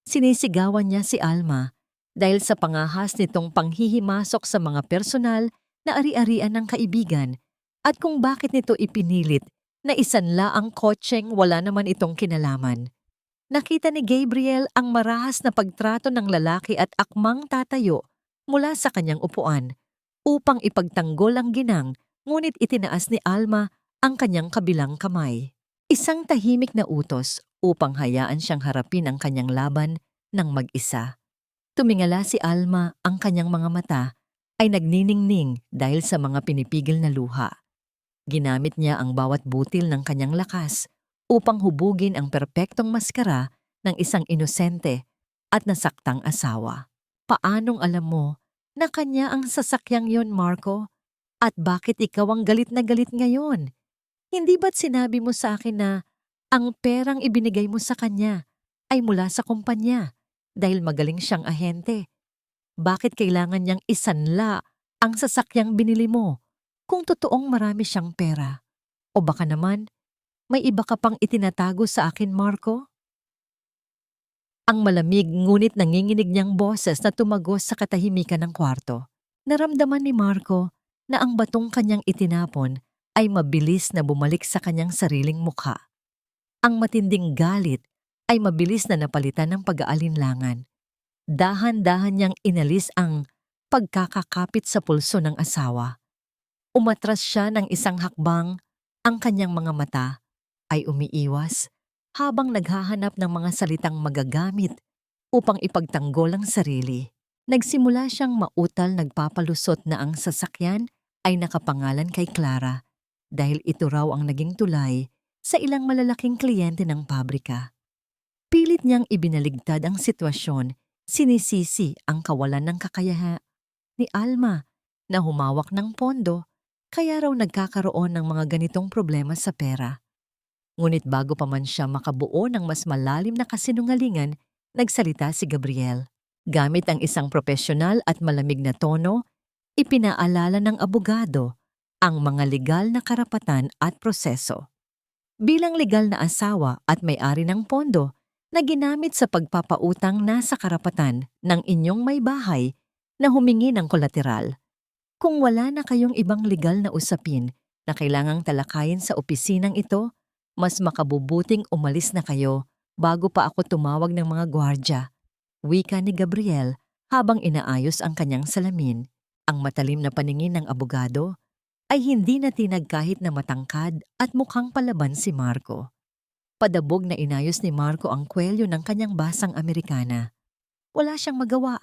Sinisigawan niya si Alma dahil sa pangahas nitong panghihimasok sa mga personal na ari-arian ng kaibigan at kung bakit nito ipinilit na isanla ang kotseng wala naman itong kinalaman. Nakita ni Gabriel ang marahas na pagtrato ng lalaki at akmang tatayo mula sa kanyang upuan upang ipagtanggol ang ginang, ngunit itinaas ni Alma ang kanyang kabilang kamay. Isang tahimik na utos upang hayaan siyang harapin ang kanyang laban ng mag-isa. Tumingala si Alma, ang kanyang mga mata ay nagniningning dahil sa mga pinipigil na luha. Ginamit niya ang bawat butil ng kanyang lakas upang hubugin ang perpektong maskara ng isang inosente at nasaktang asawa. Paanong alam mo na kanya ang sasakyang yon, Marco? At bakit ikaw ang galit na galit ngayon? Hindi ba't sinabi mo sa akin na ang perang ibinigay mo sa kanya ay mula sa kumpanya dahil magaling siyang ahente? Bakit kailangan niyang isanla ang sasakyang binili mo kung totoong marami siyang pera? O baka naman, may iba ka pang itinatago sa akin, Marco? Ang malamig ngunit nanginginig niyang boses na tumagos sa katahimikan ng kwarto. Naramdaman ni Marco na ang batong kanyang itinapon ay mabilis na bumalik sa kanyang sariling mukha. Ang matinding galit ay mabilis na napalitan ng pag-aalinlangan. Dahan-dahan niyang inalis ang pagkakakapit sa pulso ng asawa. Umatras siya ng isang hakbang, ang kanyang mga mata ay umiiwas habang naghahanap ng mga salitang magagamit upang ipagtanggol ang sarili. Nagsimula siyang mautal nagpapalusot na ang sasakyan ay nakapangalan kay Clara dahil ito raw ang naging tulay sa ilang malalaking kliyente ng pabrika. Pilit niyang ibinaligtad ang sitwasyon, sinisisi ang kawalan ng kakayahan ni Alma na humawak ng pondo kaya raw nagkakaroon ng mga ganitong problema sa pera. Ngunit bago pa man siya makabuo ng mas malalim na kasinungalingan, nagsalita si Gabriel. Gamit ang isang profesional at malamig na tono, ipinaalala ng abogado ang mga legal na karapatan at proseso. Bilang legal na asawa at may-ari ng pondo na ginamit sa pagpapautang nasa karapatan ng inyong may bahay na humingi ng kolateral. Kung wala na kayong ibang legal na usapin na kailangang talakayin sa opisinang ito, mas makabubuting umalis na kayo bago pa ako tumawag ng mga gwardya. Wika ni Gabriel habang inaayos ang kanyang salamin. Ang matalim na paningin ng abogado ay hindi natinag kahit na matangkad at mukhang palaban si Marco. Padabog na inayos ni Marco ang kwelyo ng kanyang basang Amerikana. Wala siyang magawa,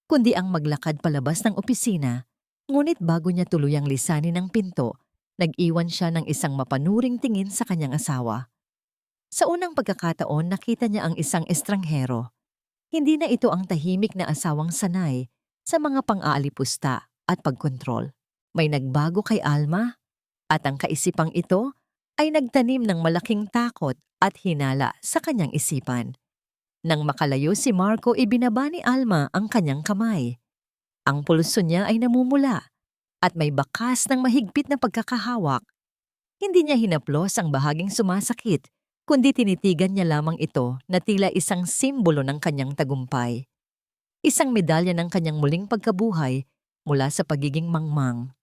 kundi ang maglakad palabas ng opisina. Ngunit bago niya tuluyang lisanin ang pinto, nag-iwan siya ng isang mapanuring tingin sa kanyang asawa. Sa unang pagkakataon, nakita niya ang isang estranghero. Hindi na ito ang tahimik na asawang sanay sa mga pang-aalipusta at pagkontrol. May nagbago kay Alma at ang kaisipang ito ay nagtanim ng malaking takot at hinala sa kanyang isipan. Nang makalayo si Marco, ibinaba ni Alma ang kanyang kamay. Ang pulso niya ay namumula at may bakas ng mahigpit na pagkakahawak. Hindi niya hinaplos ang bahaging sumasakit, kundi tinitigan niya lamang ito na tila isang simbolo ng kanyang tagumpay. Isang medalya ng kanyang muling pagkabuhay mula sa pagiging mangmang.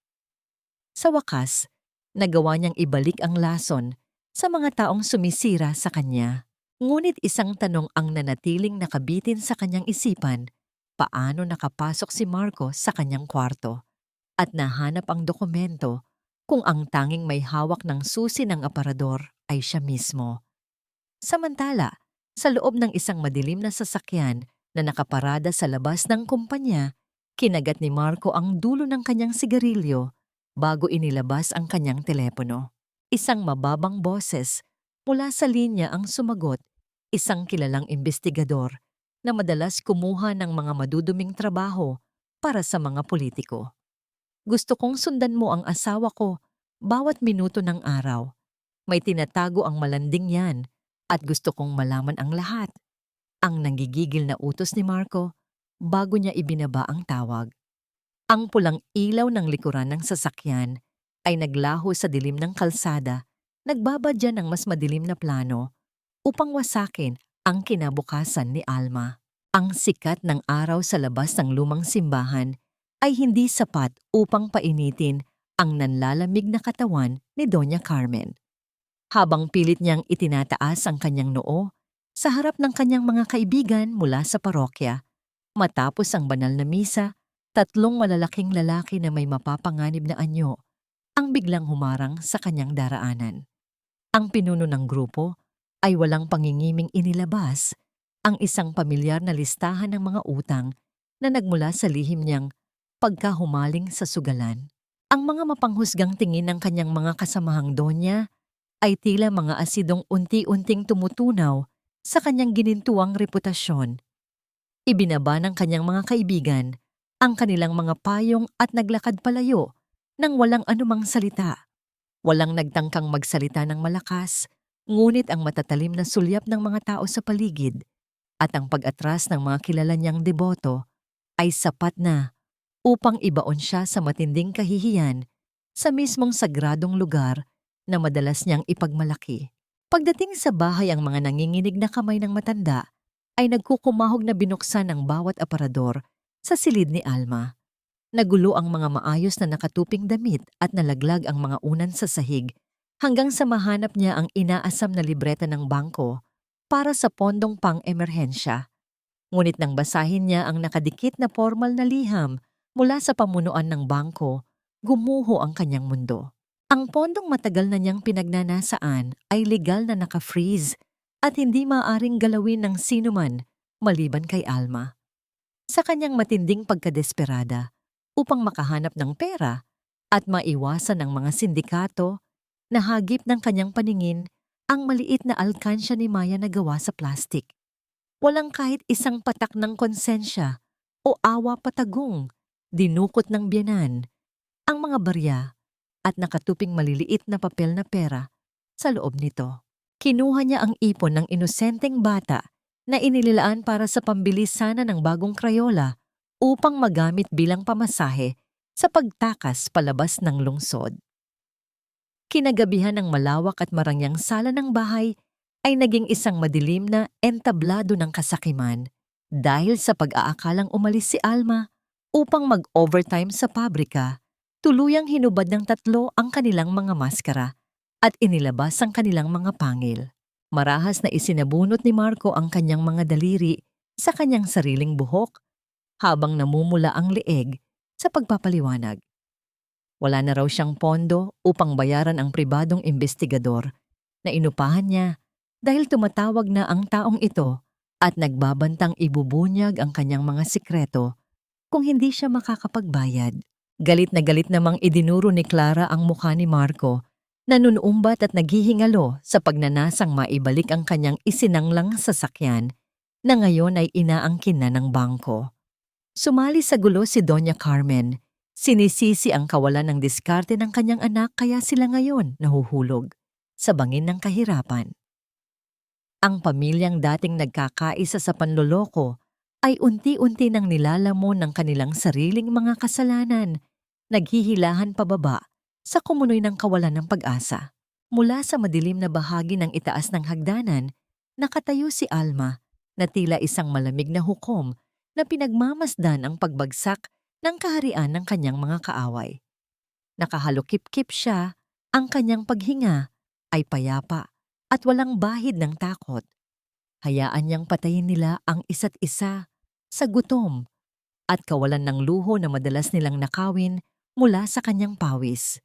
Sa wakas, nagawa niyang ibalik ang lason sa mga taong sumisira sa kanya. Ngunit isang tanong ang nanatiling nakabitin sa kanyang isipan, paano nakapasok si Marco sa kanyang kwarto? At nahanap ang dokumento kung ang tanging may hawak ng susi ng aparador ay siya mismo. Samantala, sa loob ng isang madilim na sasakyan na nakaparada sa labas ng kumpanya, kinagat ni Marco ang dulo ng kanyang sigarilyo bago inilabas ang kanyang telepono. Isang mababang boses mula sa linya ang sumagot, isang kilalang investigador na madalas kumuha ng mga maduduming trabaho para sa mga politiko. Gusto kong sundan mo ang asawa ko bawat minuto ng araw. May tinatago ang malanding yan at gusto kong malaman ang lahat. Ang nanggigigil na utos ni Marco bago niya ibinaba ang tawag. Ang pulang ilaw ng likuran ng sasakyan ay naglaho sa dilim ng kalsada, nagbabadya ng mas madilim na plano upang wasakin ang kinabukasan ni Alma. Ang sikat ng araw sa labas ng lumang simbahan ay hindi sapat upang painitin ang nanlalamig na katawan ni Doña Carmen. Habang pilit niyang itinataas ang kanyang noo sa harap ng kanyang mga kaibigan mula sa parokya, matapos ang banal na misa, tatlong malalaking lalaki na may mapapanganib na anyo ang biglang humarang sa kanyang daraanan. Ang pinuno ng grupo ay walang pangingiming inilabas ang isang pamilyar na listahan ng mga utang na nagmula sa lihim niyang pagkahumaling sa sugalan. Ang mga mapanghusgang tingin ng kanyang mga kasamahang donya ay tila mga asidong unti-unting tumutunaw sa kanyang ginintuang reputasyon. Ibinaba ng kanyang mga kaibigan ang kanilang mga payong at naglakad palayo nang walang anumang salita. Walang nagtangkang magsalita ng malakas, ngunit ang matatalim na sulyap ng mga tao sa paligid at ang pag-atras ng mga kilala niyang deboto ay sapat na upang ibaon siya sa matinding kahihiyan sa mismong sagradong lugar na madalas niyang ipagmalaki. Pagdating sa bahay, ang mga nanginginig na kamay ng matanda ay nagkukumahog na binuksan ang bawat aparador sa silid ni Alma. Nagulo ang mga maayos na nakatuping damit at nalaglag ang mga unan sa sahig hanggang sa mahanap niya ang inaasam na libreta ng bangko para sa pondong pang-emerhensya. Ngunit nang basahin niya ang nakadikit na formal na liham mula sa pamunuan ng bangko, gumuho ang kanyang mundo. Ang pondong matagal na niyang pinagnanasaan ay legal na naka-freeze at hindi maaaring galawin ng sinuman maliban kay Alma. Sa kanyang matinding pagkadesperada upang makahanap ng pera at maiwasan ang mga sindikato, nahagip ng kanyang paningin ang maliit na alkansya ni Maya na gawa sa plastik. Walang kahit isang patak ng konsensya o awa patagong, dinukot ng biyenan ang mga barya at nakatuping maliliit na papel na pera sa loob nito. Kinuha niya ang ipon ng inosenteng bata na inilalaan para sa pambili sana ng bagong Crayola upang magamit bilang pamasahe sa pagtakas palabas ng lungsod. Kinagabihan ng malawak at marangyang sala ng bahay ay naging isang madilim na entablado ng kasakiman dahil sa pag-aakalang umalis si Alma upang mag-overtime sa pabrika. Tuluyang hinubad ng tatlo ang kanilang mga maskara at inilabas ang kanilang mga pangil. Marahas na isinabunot ni Marco ang kanyang mga daliri sa kanyang sariling buhok habang namumula ang leeg sa pagpapaliwanag. Wala na raw siyang pondo upang bayaran ang pribadong investigador na inupahan niya dahil tumatawag na ang taong ito at nagbabantang ibubunyag ang kanyang mga sikreto kung hindi siya makakapagbayad. Galit na galit namang idinuro ni Clara ang mukha ni Marco na nunuumbat at naghihingalo sa pagnanasang maibalik ang kanyang isinanglang sasakyan na ngayon ay inaangkin na ng bangko. Sumali sa gulo si Doña Carmen. Sinisisi ang kawalan ng diskarte ng kanyang anak kaya sila ngayon nahuhulog sa bangin ng kahirapan. Ang pamilyang dating nagkakaisa sa panloloko ay unti-unti nang nilalamon ng kanilang sariling mga kasalanan, naghihilahan pababa sa kumunoy ng kawalan ng pag-asa. Mula sa madilim na bahagi ng itaas ng hagdanan, nakatayo si Alma na tila isang malamig na hukom na pinagmamasdan ang pagbagsak ng kaharian ng kanyang mga kaaway. Nakahalukip-kip siya, ang kanyang paghinga ay payapa at walang bahid ng takot. Hayaan niyang patayin nila ang isa't isa sa gutom at kawalan ng luho na madalas nilang nakawin mula sa kanyang pawis.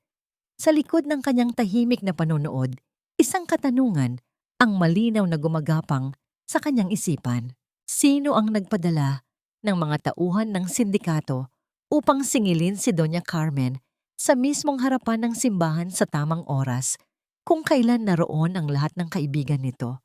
Sa likod ng kanyang tahimik na panonood, isang katanungan ang malinaw na gumagapang sa kanyang isipan. Sino ang nagpadala ng mga tauhan ng sindikato upang singilin si Doña Carmen sa mismong harapan ng simbahan sa tamang oras kung kailan naroon ang lahat ng kaibigan nito?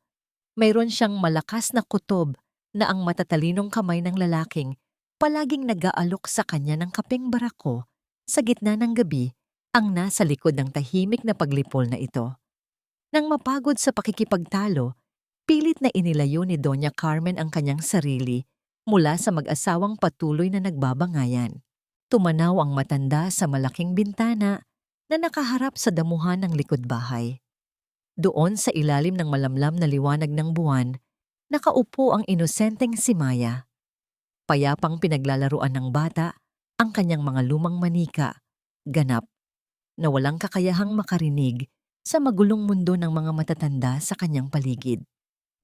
Mayroon siyang malakas na kutob na ang matatalinong kamay ng lalaking palaging nag-aalok sa kanya ng kapeng barako sa gitna ng gabi ang nasa likod ng tahimik na paglipol na ito. Nang mapagod sa pakikipagtalo, pilit na inilayo ni Doña Carmen ang kanyang sarili mula sa mag-asawang patuloy na nagbabangayan. Tumanaw ang matanda sa malaking bintana na nakaharap sa damuhan ng likod bahay. Doon sa ilalim ng malamlam na liwanag ng buwan, nakaupo ang inosenteng si Maya. Payapang pinaglalaruan ng bata ang kanyang mga lumang manika, ganap na walang kakayahang makarinig sa magulong mundo ng mga matatanda sa kanyang paligid.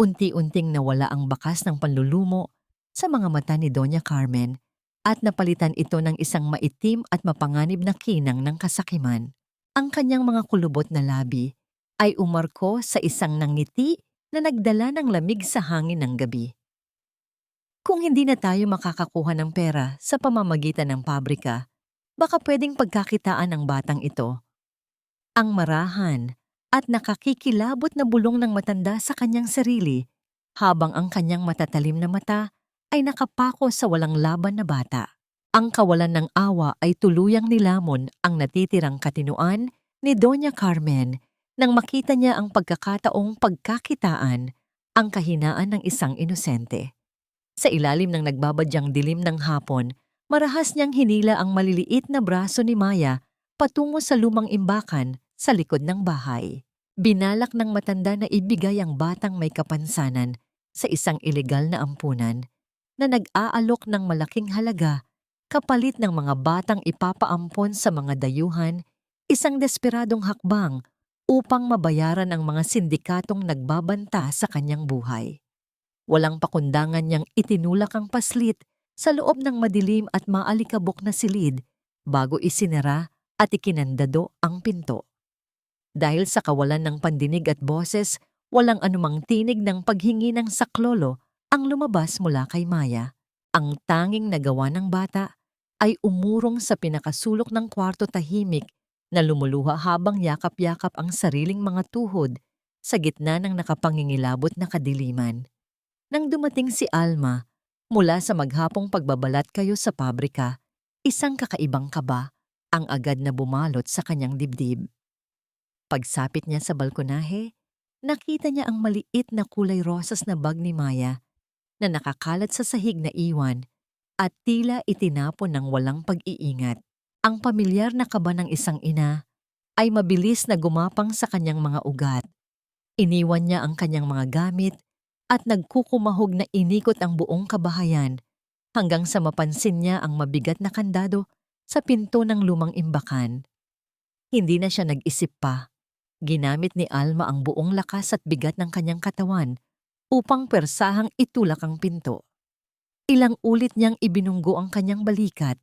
Unti-unting nawala ang bakas ng panlulumo sa mga mata ni Doña Carmen at napalitan ito ng isang maitim at mapanganib na kinang ng kasakiman. Ang kanyang mga kulubot na labi ay umarko sa isang nangiti na nagdala ng lamig sa hangin ng gabi. Kung hindi na tayo makakakuha ng pera sa pamamagitan ng pabrika, baka pwedeng pagkakitaan ng batang ito. Ang marahan at nakakikilabot na bulong ng matanda sa kanyang sarili habang ang kanyang matatalim na mata ay nakapako sa walang laban na bata. Ang kawalan ng awa ay tuluyang nilamon ang natitirang katinuan ni Doña Carmen nang makita niya ang pagkakataong pagkakitaan ang kahinaan ng isang inosente. Sa ilalim ng nagbabadyang dilim ng hapon, marahas niyang hinila ang maliliit na braso ni Maya patungo sa lumang imbakan sa likod ng bahay. Binalak ng matanda na ibigay ang batang may kapansanan sa isang ilegal na ampunan na nag-aalok ng malaking halaga kapalit ng mga batang ipapaampon sa mga dayuhan, isang desperadong hakbang upang mabayaran ang mga sindikatong nagbabanta sa kanyang buhay. Walang pakundangan niyang itinulak ang paslit sa loob ng madilim at maalikabok na silid bago isinara at ikinandado ang pinto. Dahil sa kawalan ng pandinig at boses, walang anumang tinig ng paghingi ng saklolo ang lumabas mula kay Maya. Ang tanging nagawa ng bata ay umurong sa pinakasulok ng kwarto tahimik na lumuluha habang yakap-yakap ang sariling mga tuhod sa gitna ng nakapangingilabot na kadiliman. Nang dumating si Alma, mula sa maghapong pagbabalat kayo sa pabrika, isang kakaibang kaba ang agad na bumalot sa kanyang dibdib. Pagsapit niya sa balkonahe, nakita niya ang maliit na kulay rosas na bag ni Maya na nakakalat sa sahig na iwan at tila itinapon ng walang pag-iingat. Ang pamilyar na kaba ng isang ina ay mabilis na gumapang sa kanyang mga ugat. Iniwan niya ang kanyang mga gamit at nagkukumahog na inikot ang buong kabahayan hanggang sa mapansin niya ang mabigat na kandado sa pinto ng lumang imbakan. Hindi na siya nag-isip pa. Ginamit ni Alma ang buong lakas at bigat ng kanyang katawan upang persahang itulak ang pinto. Ilang ulit niyang ibinunggo ang kanyang balikat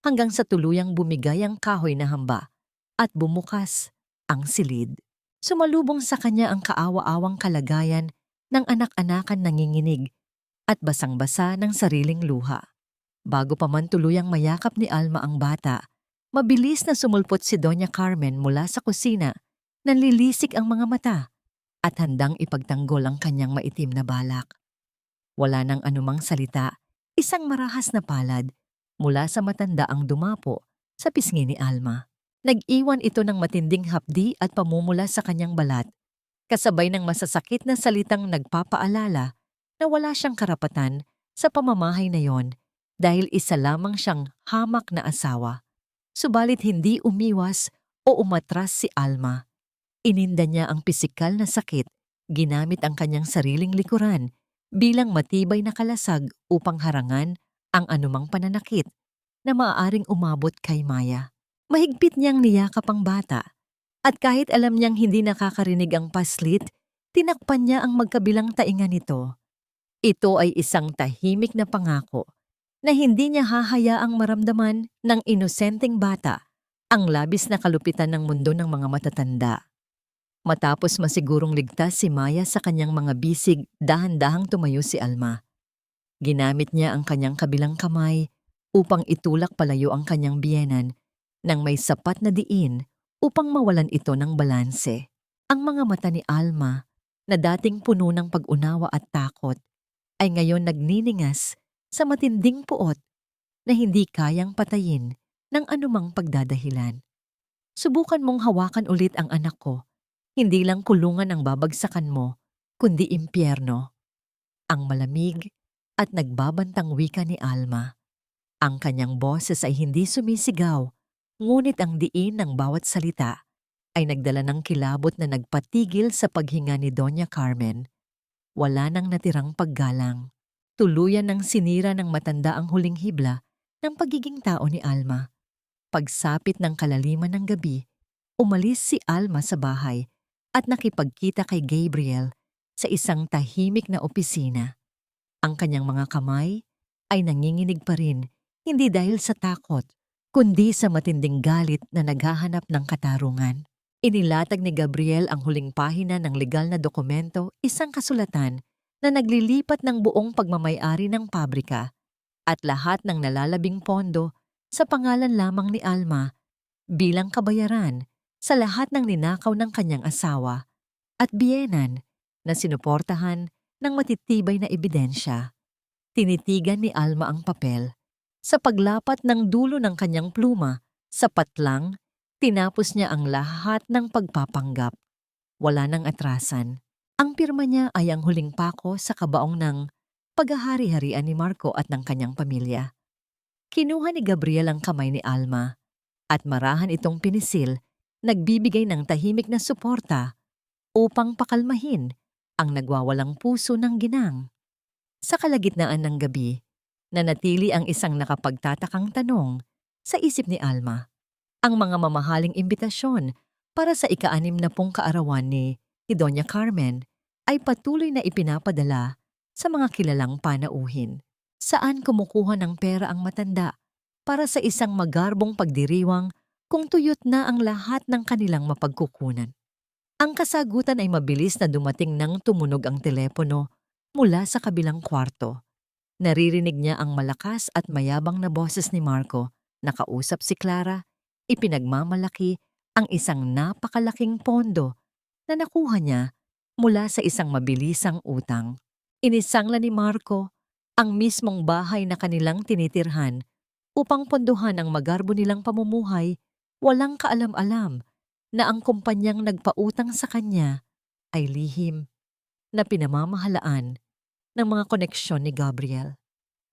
hanggang sa tuluyang bumigay ang kahoy na hamba at bumukas ang silid. Sumalubong sa kanya ang kaawa-awang kalagayan ng anak-anakan nanginginig at basang-basa ng sariling luha. Bago pa man tuluyang mayakap ni Alma ang bata, mabilis na sumulpot si Doña Carmen mula sa kusina, nanlilisik ang mga mata at handang ipagtanggol ang kanyang maitim na balak. Wala nang anumang salita, isang marahas na palad mula sa matanda ang dumapo sa pisngi ni Alma. Nag-iwan ito ng matinding hapdi at pamumula sa kanyang balat, kasabay ng masasakit na salitang nagpapaalala na wala siyang karapatan sa pamamahay na yon dahil isa lamang siyang hamak na asawa. Subalit hindi umiwas o umatras si Alma. Ininda niya ang pisikal na sakit, ginamit ang kanyang sariling likuran bilang matibay na kalasag upang harangan ang anumang pananakit na maaaring umabot kay Maya. Mahigpit niyang niyakap ang bata. At kahit alam niyang hindi nakakarinig ang paslit, tinakpan niya ang magkabilang tainga nito. Ito ay isang tahimik na pangako na hindi niya hahayaang maramdaman ng inosenteng bata ang labis na kalupitan ng mundo ng mga matatanda. Matapos masigurong ligtas si Maya sa kanyang mga bisig, dahan-dahang tumayo si Alma. Ginamit niya ang kanyang kabilang kamay upang itulak palayo ang kanyang biyenan nang may sapat na diin upang mawalan ito ng balanse. Ang mga mata ni Alma, na dating puno ng pag-unawa at takot, ay ngayon nagniningas sa matinding puot na hindi kayang patayin ng anumang pagdadahilan. Subukan mong hawakan ulit ang anak ko. Hindi lang kulungan ang babagsakan mo, kundi impyerno. Ang malamig at nagbabantang wika ni Alma. Ang kanyang boses ay hindi sumisigaw, ngunit ang diin ng bawat salita ay nagdala ng kilabot na nagpatigil sa paghinga ni Doña Carmen. Wala nang natirang paggalang. Tuluyan ng sinira ng matanda ang huling hibla ng pagiging tao ni Alma. Pagsapit ng kalaliman ng gabi, umalis si Alma sa bahay at nakipagkita kay Gabriel sa isang tahimik na opisina. Ang kanyang mga kamay ay nanginginig pa rin, hindi dahil sa takot, kundi sa matinding galit na naghahanap ng katarungan. Inilatag ni Gabriel ang huling pahina ng legal na dokumento, isang kasulatan na naglilipat ng buong pagmamay-ari ng pabrika at lahat ng nalalabing pondo sa pangalan lamang ni Alma bilang kabayaran sa lahat ng ninakaw ng kanyang asawa at biyenan na sinuportahan ng matitibay na ebidensya. Tinitigan ni Alma ang papel. Sa paglapat ng dulo ng kanyang pluma, sapat lang, tinapos niya ang lahat ng pagpapanggap. Wala nang atrasan. Ang pirma niya ay ang huling pako sa kabaong ng paghahari-harian ni Marco at ng kanyang pamilya. Kinuha ni Gabriel ang kamay ni Alma at marahan itong pinisil, nagbibigay ng tahimik na suporta upang pakalmahin ang nagwawalang puso ng ginang. Sa kalagitnaan ng gabi, nanatili ang isang nakapagtatakang tanong sa isip ni Alma. Ang mga mamahaling imbitasyon para sa ika-60 kaarawan ni Doña Carmen ay patuloy na ipinapadala sa mga kilalang panauhin. Saan kumukuha ng pera ang matanda para sa isang magarbong pagdiriwang kung tuyot na ang lahat ng kanilang mapagkukunan? Ang kasagutan ay mabilis na dumating nang tumunog ang telepono mula sa kabilang kwarto. Naririnig niya ang malakas at mayabang na boses ni Marco. Nakausap si Clara, ipinagmamalaki ang isang napakalaking pondo na nakuha niya mula sa isang mabilisang utang. Inisangla ni Marco ang mismong bahay na kanilang tinitirhan upang pondohan ang magarbo nilang pamumuhay, walang kaalam-alam na ang kumpanyang nagpautang sa kanya ay lihim na pinamamahalaan ng mga koneksyon ni Gabriel.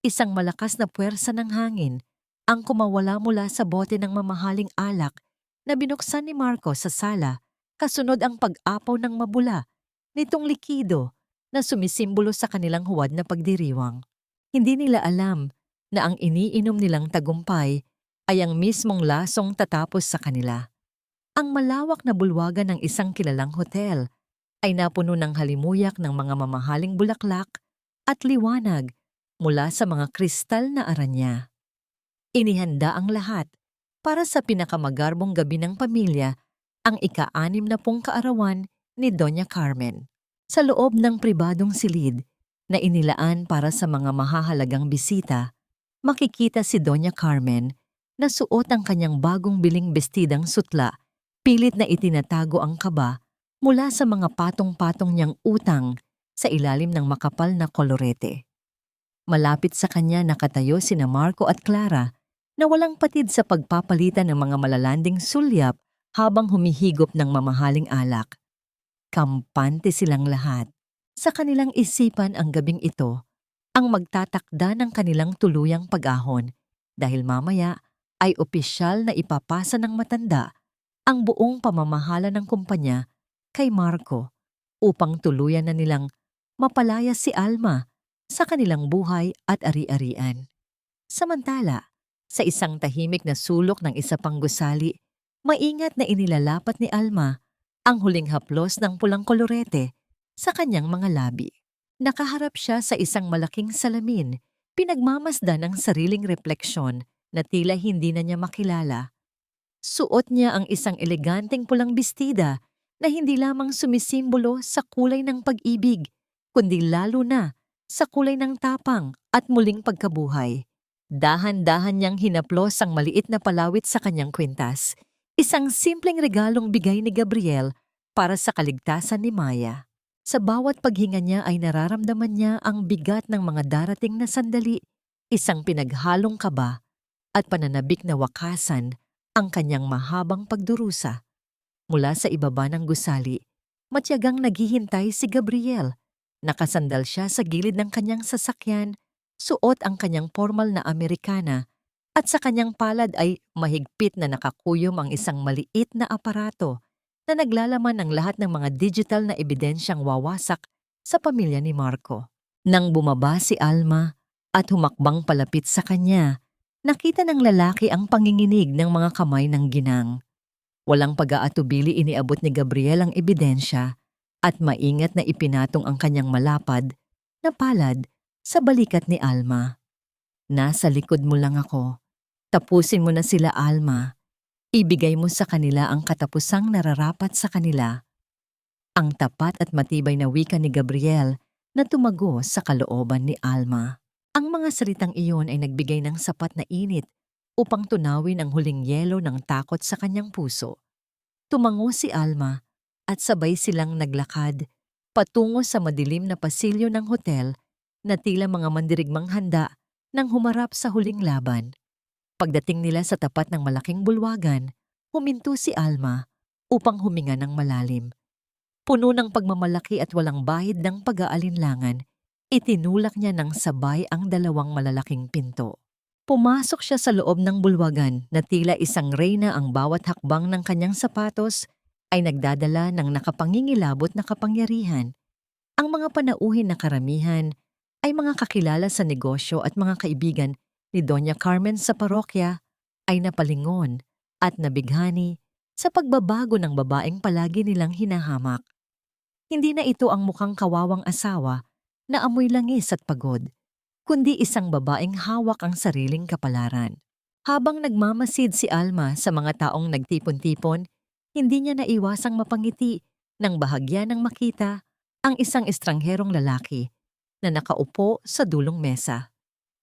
Isang malakas na puwersa ng hangin ang kumawala mula sa bote ng mamahaling alak na binuksan ni Marco sa sala, kasunod ang pag-apaw ng mabula nitong likido na sumisimbolo sa kanilang huwad na pagdiriwang. Hindi nila alam na ang iniinom nilang tagumpay ay ang mismong lasong tatapos sa kanila. Ang malawak na bulwagan ng isang kilalang hotel ay napuno ng halimuyak ng mga mamahaling bulaklak at liwanag mula sa mga kristal na aranya. Inihanda ang lahat para sa pinakamagarbong gabi ng pamilya, ang ika-60 kaarawan ni Doña Carmen. Sa loob ng pribadong silid na inilaan para sa mga mahahalagang bisita, makikita si Doña Carmen na suot ang kanyang bagong biling bestidang sutla, pilit na itinatago ang kaba mula sa mga patong-patong niyang utang sa ilalim ng makapal na kolorete. Malapit sa kanya nakatayo sina Marco at Clara na walang patid sa pagpapalitan ng mga malalanding sulyap habang humihigop ng mamahaling alak. Kampante silang lahat. Sa kanilang isipan ang gabing ito ang magtatakda ng kanilang tuluyang pag-ahon dahil mamaya ay opisyal na ipapasa ng matanda ang buong pamamahala ng kumpanya kay Marco upang tuluyan na nilang mapalaya si Alma sa kanilang buhay at ari-arian. Samantala, sa isang tahimik na sulok ng isa pang gusali, maingat na inilalapat ni Alma ang huling haplos ng pulang kolorete sa kanyang mga labi. Nakaharap siya sa isang malaking salamin, pinagmamasdan ng sariling refleksyon na tila hindi na niya makilala. Suot niya ang isang eleganteng pulang bestida na hindi lamang sumisimbolo sa kulay ng pag-ibig, kundi lalo na sa kulay ng tapang at muling pagkabuhay. Dahan-dahan niyang hinaplos ang maliit na palawit sa kanyang kwintas, isang simpleng regalong bigay ni Gabriel para sa kaligtasan ni Maya. Sa bawat paghinga niya ay nararamdaman niya ang bigat ng mga darating na sandali, isang pinaghalong kaba at pananabik na wakasan ang kanyang mahabang pagdurusa. Mula sa ibaba ng gusali, matyagang naghihintay si Gabriel. Nakasandal siya sa gilid ng kanyang sasakyan, suot ang kanyang formal na Amerikana At sa kanyang palad ay mahigpit na nakakuyom ang isang maliit na aparato na naglalaman ng lahat ng mga digital na ebidensyang wawasak sa pamilya ni Marco. Nang bumaba si Alma at humakbang palapit sa kanya, nakita ng lalaki ang panginginig ng mga kamay ng ginang. Walang pag-aatubili iniabot ni Gabriel ang ebidensya at maingat na ipinatong ang kanyang malapad na palad sa balikat ni Alma. Nasa likod mo lang ako. Tapusin mo na sila, Alma. Ibigay mo sa kanila ang katapusang nararapat sa kanila. Ang tapat at matibay na wika ni Gabriel na tumago sa kalooban ni Alma. Ang mga salitang iyon ay nagbigay ng sapat na init upang tunawin ang huling yelo ng takot sa kanyang puso. Tumango si Alma at sabay silang naglakad patungo sa madilim na pasilyo ng hotel na tila mga mandirigmang handa nang humarap sa huling laban. Pagdating nila sa tapat ng malaking bulwagan, huminto si Alma upang huminga ng malalim. Puno ng pagmamalaki at walang bahid ng pag-aalinlangan, itinulak niya ng sabay ang dalawang malalaking pinto. Pumasok siya sa loob ng bulwagan na tila isang reyna ang bawat hakbang ng kanyang sapatos ay nagdadala ng nakapangingilabot na kapangyarihan. Ang mga panauhin na karamihan ay mga kakilala sa negosyo at mga kaibigan ni Doña Carmen sa parokya ay napalingon at nabighani sa pagbabago ng babaeng palagi nilang hinahamak. Hindi na ito ang mukhang kawawang asawa na amoy langis at pagod, kundi isang babaeng hawak ang sariling kapalaran. Habang nagmamasid si Alma sa mga taong nagtipon-tipon, hindi niya naiwasang mapangiti nang bahagya ng makita ang isang estrangherong lalaki na nakaupo sa dulong mesa.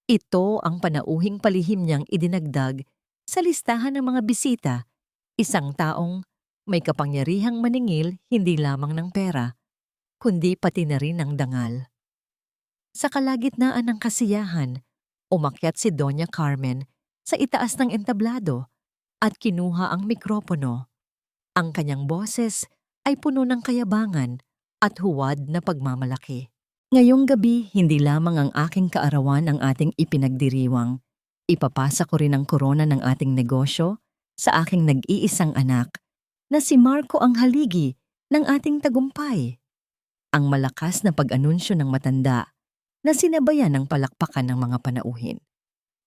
Ito ang panauhing palihim niyang idinagdag sa listahan ng mga bisita, isang taong may kapangyarihang maningil hindi lamang ng pera, kundi pati na rin ng dangal. Sa kalagitnaan ng kasiyahan, umakyat si Doña Carmen sa itaas ng entablado at kinuha ang mikropono. Ang kanyang boses ay puno ng kayabangan at huwad na pagmamalaki. Ngayong gabi, hindi lamang ang aking kaarawan ang ating ipinagdiriwang. Ipapasa ko rin ang korona ng ating negosyo sa aking nag-iisang anak na si Marco ang haligi ng ating tagumpay. Ang malakas na pag-anunsyo ng matanda na sinabayan ng palakpakan ng mga panauhin.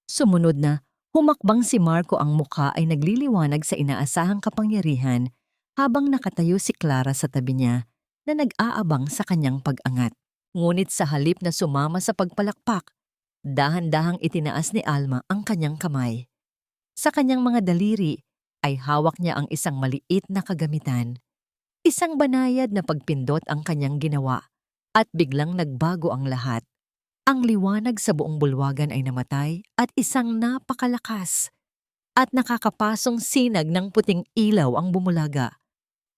Sumunod na, humakbang si Marco, ang mukha ay nagliliwanag sa inaasahang kapangyarihan habang nakatayo si Clara sa tabi niya na nag-aabang sa kanyang pag-angat. Ngunit sa halip na sumama sa pagpalakpak, dahan-dahang itinaas ni Alma ang kanyang kamay. Sa kanyang mga daliri ay hawak niya ang isang maliit na kagamitan. Isang banayad na pagpindot ang kanyang ginawa at biglang nagbago ang lahat. Ang liwanag sa buong bulwagan ay namatay at isang napakalakas at nakakapasong sinag ng puting ilaw ang bumulaga.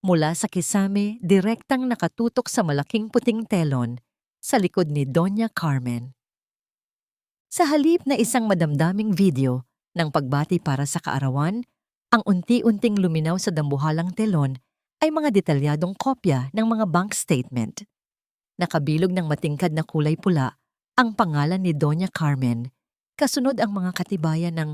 Mula sa kisame, direktang nakatutok sa malaking puting telon sa likod ni Doña Carmen. Sa halip na isang madamdaming video ng pagbati para sa kaarawan, ang unti-unting luminaw sa dambuhalang telon ay mga detalyadong kopya ng mga bank statement. Nakabilog ng matingkad na kulay pula ang pangalan ni Doña Carmen, kasunod ang mga katibayan ng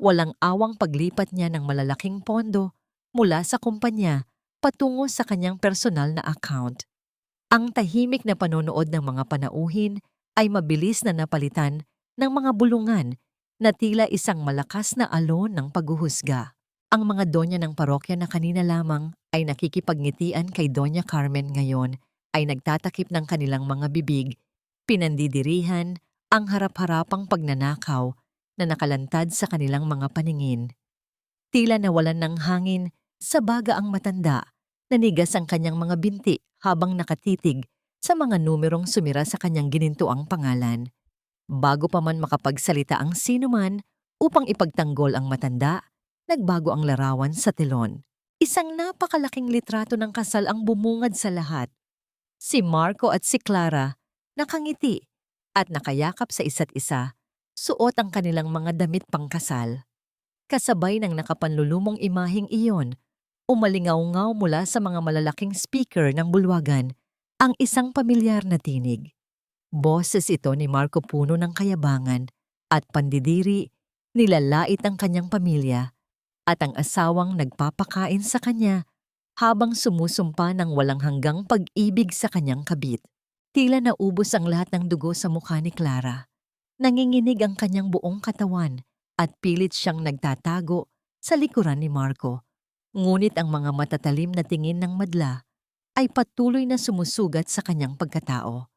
walang awang paglipat niya ng malalaking pondo mula sa kumpanya patungo sa kanyang personal na account. Ang tahimik na panonood ng mga panauhin ay mabilis na napalitan ng mga bulungan na tila isang malakas na alon ng paghuhusga. Ang mga donya ng parokya na kanina lamang ay nakikipagnitian kay Doña Carmen ngayon ay nagtatakip ng kanilang mga bibig, pinandidirihan ang harap-harapang pagnanakaw na nakalantad sa kanilang mga paningin. Tila nawalan ng hangin, sa baga ang matanda, nanigas ang kanyang mga binti habang nakatitig sa mga numerong sumira sa kanyang ginintuang pangalan. Bago pa man makapagsalita ang sinuman upang ipagtanggol ang matanda, nagbago ang larawan sa telon. Isang napakalaking litrato ng kasal ang bumungad sa lahat. Si Marco at si Clara nakangiti at nakayakap sa isa't isa, suot ang kanilang mga damit pangkasal. Kasabay ng nakapanlulumong imaheng iyon, umalingaw-ngaw mula sa mga malalaking speaker ng bulwagan ang isang pamilyar na tinig. Boses ito ni Marco puno ng kayabangan at pandidiri Nilalait ang kanyang pamilya at ang asawang nagpapakain sa kanya habang sumusumpa ng walang hanggang pag-ibig sa kanyang kabit. Tila naubos ang lahat ng dugo sa mukha ni Clara. Nanginginig ang kanyang buong katawan at pilit siyang nagtatago sa likuran ni Marco. Ngunit ang mga matatalim na tingin ng madla ay patuloy na sumusugat sa kanyang pagkatao.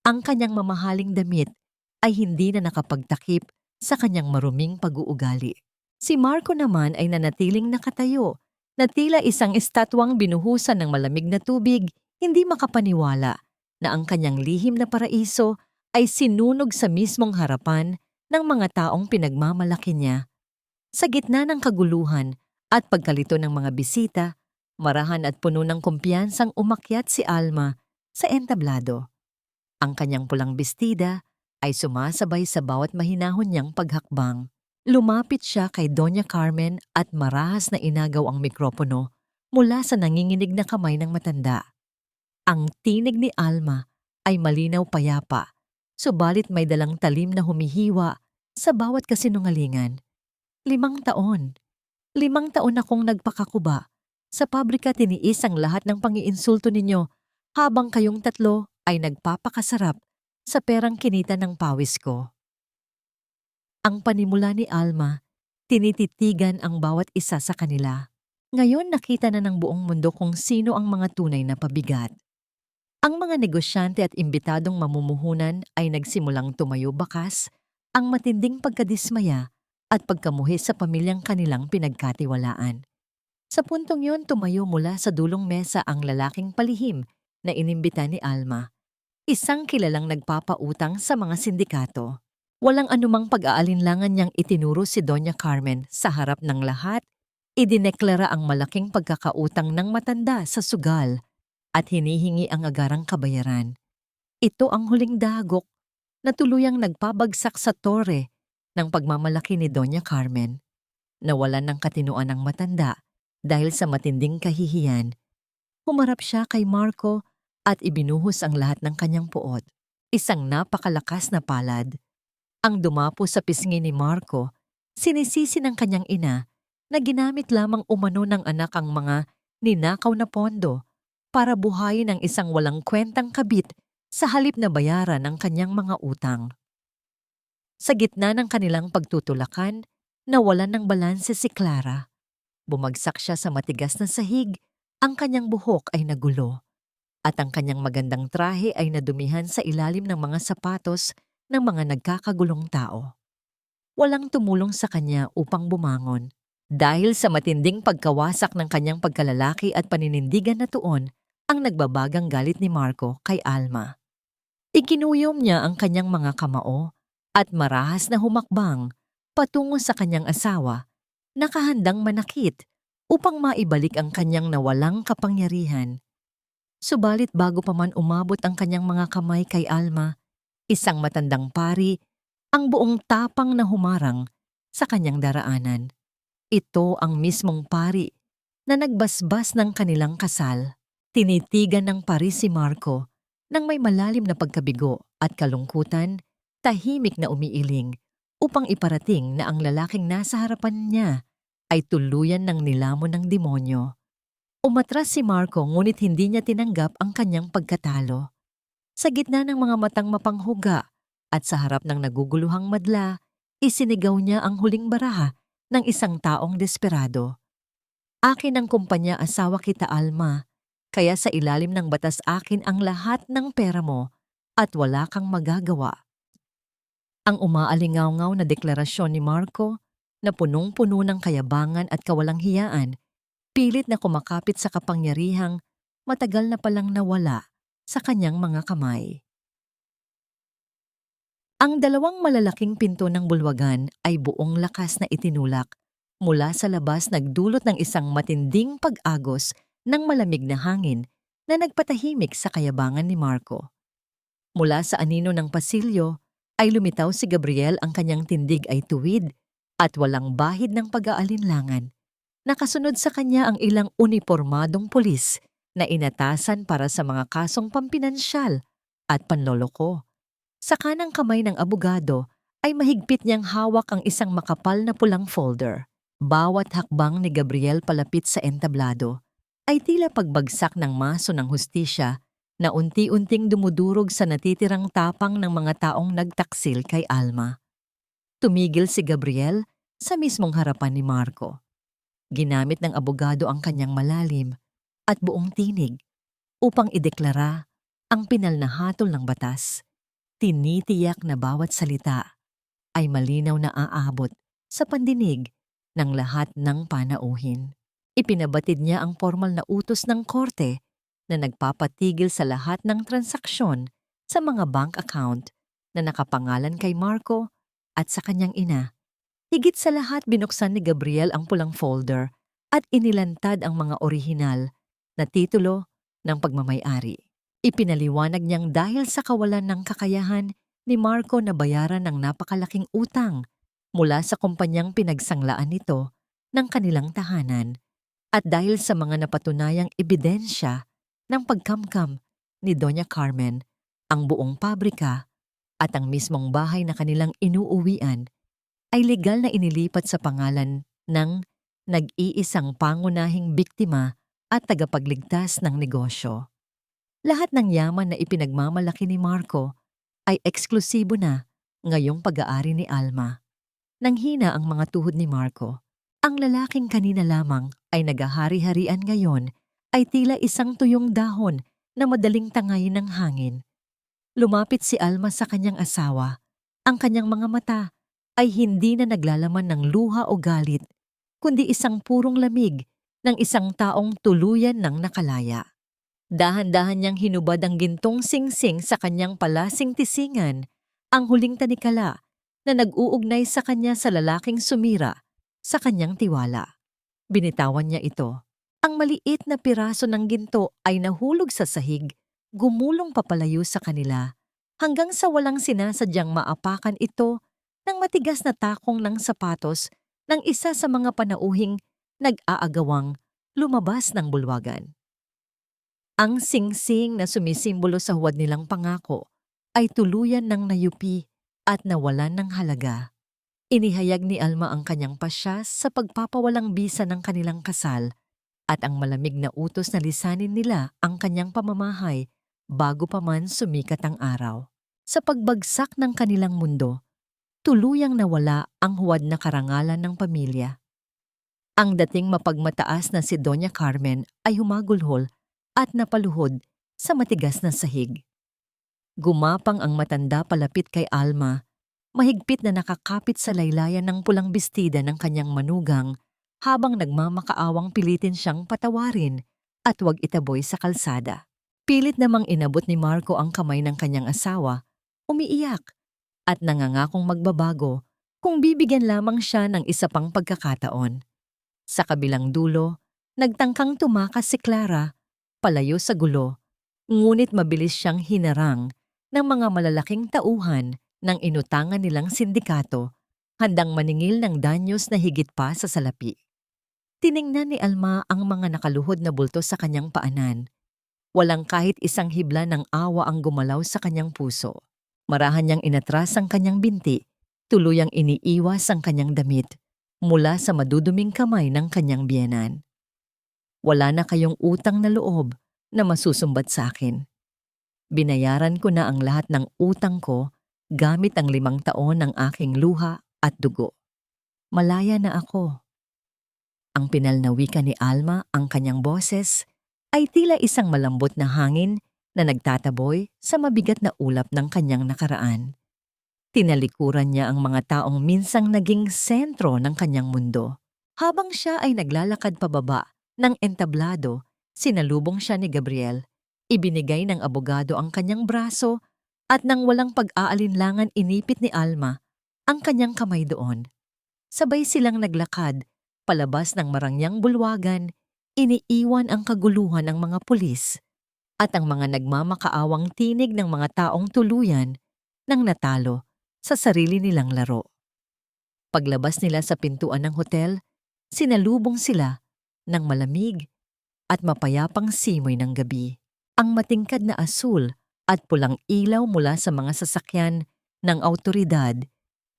Ang kanyang mamahaling damit ay hindi na nakapagtakip sa kanyang maruming pag-uugali. Si Marco naman ay nanatiling nakatayo, na tila isang estatwang binuhusan ng malamig na tubig, hindi makapaniwala na ang kanyang lihim na paraiso ay sinunog sa mismong harapan ng mga taong pinagmamalaki niya. Sa gitna ng kaguluhan at pagkalito ng mga bisita, marahan at puno ng kumpiyansang umakyat si Alma sa entablado. Ang kanyang pulang bestida ay sumasabay sa bawat mahinahon niyang paghakbang. Lumapit siya kay Doña Carmen at marahas na inagaw ang mikropono mula sa nanginginig na kamay ng matanda. Ang tinig ni Alma ay malinaw payapa, subalit may dalang talim na humihiwa sa bawat kasinungalingan. 5 taon. 5 taon akong nagpakakuba. Sa pabrika tiniis ang lahat ng pangiinsulto ninyo habang kayong tatlo ay nagpapakasarap sa perang kinita ng pawis ko. Ang panimula ni Alma, tinititigan ang bawat isa sa kanila. Ngayon nakita na ng buong mundo kung sino ang mga tunay na pabigat. Ang mga negosyante at imbitadong mamumuhunan ay nagsimulang tumayo bakas ang matinding pagkadismaya at pagkamuhi sa pamilyang kanilang pinagkatiwalaan. Sa puntong yon tumayo mula sa dulong mesa ang lalaking palihim na inimbita ni Alma, isang kilalang nagpapautang sa mga sindikato. Walang anumang pag-aalinlangan niyang itinuro si Doña Carmen sa harap ng lahat, idineklara ang malaking pagkakautang ng matanda sa sugal at hinihingi ang agarang kabayaran. Ito ang huling dagok na tuluyang nagpabagsak sa tore ng pagmamalaki ni Doña Carmen. Nawalan ng katinuan ang matanda dahil sa matinding kahihiyan. Humarap siya kay Marco at ibinuhos ang lahat ng kanyang puot. Isang napakalakas na palad. Ang dumapo sa pisngi ni Marco, sinisisi ng kanyang ina na ginamit lamang umano ng anak ang mga ninakaw na pondo para buhayin ang isang walang kwentang kabit sa halip na bayaran ng kanyang mga utang. Sa gitna ng kanilang pagtutulakan, nawalan ng balanse si Clara. Bumagsak siya sa matigas na sahig, ang kanyang buhok ay nagulo, at ang kanyang magandang trahe ay nadumihan sa ilalim ng mga sapatos ng mga nagkakagulong tao. Walang tumulong sa kanya upang bumangon. Dahil sa matinding pagkawasak ng kanyang pagkalalaki at paninindigan na tuon, ang nagbabagang galit ni Marco kay Alma. Ikinuyom niya ang kanyang mga kamao at marahas na humakbang patungo sa kanyang asawa, nakahandang manakit upang maibalik ang kanyang nawalang kapangyarihan. Subalit bago pa man umabot ang kanyang mga kamay kay Alma, isang matandang pari ang buong tapang na humarang sa kanyang daraanan. Ito ang mismong pari na nagbasbas ng kanilang kasal. Tinitigan ng pari si Marco nang may malalim na pagkabigo at kalungkutan, tahimik na umiiling upang iparating na ang lalaking nasa harapan niya ay tuluyan ng nilamon ng demonyo. Umatras si Marco ngunit hindi niya tinanggap ang kanyang pagkatalo. Sa gitna ng mga matang mapanghuga at sa harap ng naguguluhang madla, isinigaw niya ang huling baraha ng isang taong desperado. Akin ang kumpanya, asawa kita, Alma, kaya sa ilalim ng batas akin ang lahat ng pera mo at wala kang magagawa. Ang umaalingaw-ngaw na deklarasyon ni Marco na punong-puno ng kayabangan at kawalang hiyaan, pilit na kumakapit sa kapangyarihang matagal na palang nawala sa kanyang mga kamay. Ang 2 malalaking pinto ng bulwagan ay buong lakas na itinulak. Mula sa labas nagdulot ng isang matinding pag-agos ng malamig na hangin na nagpatahimik sa kayabangan ni Marco. Mula sa anino ng pasilyo ay lumitaw si Gabriel, ang kanyang tindig ay tuwid at walang bahid ng pag-aalinlangan. Nakasunod sa kanya ang ilang unipormadong pulis na inatasan para sa mga kasong pampinansyal at panloloko. Sa kanang kamay ng abogado ay mahigpit niyang hawak ang isang makapal na pulang folder. Bawat hakbang ni Gabriel palapit sa entablado ay tila pagbagsak ng maso ng hustisya na unti-unting dumudurog sa natitirang tapang ng mga taong nagtaksil kay Alma. Tumigil si Gabriel sa mismong harapan ni Marco. Ginamit ng abogado ang kanyang malalim at buong tinig upang ideklara ang pinal na hatol ng batas. Tinitiyak na bawat salita ay malinaw na aabot sa pandinig ng lahat ng panauhin. Ipinabatid niya ang formal na utos ng korte na nagpapatigil sa lahat ng transaksyon sa mga bank account na nakapangalan kay Marco at sa kanyang ina. Higit sa lahat, binuksan ni Gabriel ang pulang folder at inilantad ang mga orihinal na titulo ng pagmamay-ari. Ipinaliwanag niyang dahil sa kawalan ng kakayahan ni Marco na bayaran ng napakalaking utang mula sa kumpanyang pinagsanglaan nito ng kanilang tahanan at dahil sa mga napatunayang ebidensya ng pagkamkam ni Doña Carmen, ang buong pabrika at ang mismong bahay na kanilang inuuwian ay legal na inilipat sa pangalan ng nag-iisang pangunahing biktima at tagapagligtas ng negosyo. Lahat ng yaman na ipinagmamalaki ni Marco ay eksklusibo na ngayong pag-aari ni Alma. Nanghina ang mga tuhod ni Marco. Ang lalaking kanina lamang ay nagahari-harian ngayon ay tila isang tuyong dahon na madaling tangayin ng hangin. Lumapit si Alma sa kanyang asawa. Ang kanyang mga mata ay hindi na naglalaman ng luha o galit, kundi isang purong lamig ng isang taong tuluyan ng nakalaya. Dahan-dahan niyang hinubad ang gintong singsing sa kanyang palasing tisingan, ang huling tanikala na nag-uugnay sa kanya sa lalaking sumira sa kanyang tiwala. Binitawan niya ito. Ang maliit na piraso ng ginto ay nahulog sa sahig, gumulong papalayo sa kanila, hanggang sa walang sinasadyang maapakan ito ng matigas na takong ng sapatos ng isa sa mga panauhing nag-aagawang lumabas ng bulwagan. Ang singsing na sumisimbolo sa huwad nilang pangako ay tuluyan ng nayupi at nawalan ng halaga. Inihayag ni Alma ang kanyang pasya sa pagpapawalang bisa ng kanilang kasal at ang malamig na utos na lisanin nila ang kanyang pamamahay bago pa man sumikat ang araw. Sa pagbagsak ng kanilang mundo, tuluyang nawala ang huwad na karangalan ng pamilya. Ang dating mapagmataas na si Doña Carmen ay humagulhol at napaluhod sa matigas na sahig. Gumapang ang matanda palapit kay Alma, mahigpit na nakakapit sa laylayan ng pulang bestida ng kanyang manugang habang nagmamakaawang pilitin siyang patawarin at huwag itaboy sa kalsada. Pilit namang inabot ni Marco ang kamay ng kanyang asawa, umiiyak at nangangakong magbabago kung bibigyan lamang siya ng isa pang pagkakataon. Sa kabilang dulo, nagtangkang tumakas si Clara, palayo sa gulo, ngunit mabilis siyang hinarang ng mga malalaking tauhan ng inutangan nilang sindikato, handang maningil ng danyos na higit pa sa salapi. Tiningnan ni Alma ang mga nakaluhod na bulto sa kanyang paanan. Walang kahit isang hibla ng awa ang gumalaw sa kanyang puso. Marahan niyang inatras ang kanyang binti, tuluyang iniiwas ang kanyang damit mula sa maduduming kamay ng kanyang biyenan. Wala na kayong utang na loob na masusumbat sa akin. Binayaran ko na ang lahat ng utang ko gamit ang 5 taon ng aking luha at dugo. Malaya na ako. Ang pinal na wika ni Alma, ang kanyang boses, ay tila isang malambot na hangin na nagtataboy sa mabigat na ulap ng kanyang nakaraan. Tinalikuran niya ang mga taong minsang naging sentro ng kanyang mundo. Habang siya ay naglalakad pababa ng entablado, sinalubong siya ni Gabriel. Ibinigay ng abogado ang kanyang braso at nang walang pag-aalinlangan inipit ni Alma ang kanyang kamay doon. Sabay silang naglakad, palabas ng marangyang bulwagan, iniiwan ang kaguluhan ng mga pulis at ang mga nagmamakaawang tinig ng mga taong tuluyan nang natalo sa sarili nilang laro. Paglabas nila sa pintuan ng hotel, sinalubong sila ng malamig at mapayapang simoy ng gabi. Ang matingkad na asul at pulang ilaw mula sa mga sasakyan ng awtoridad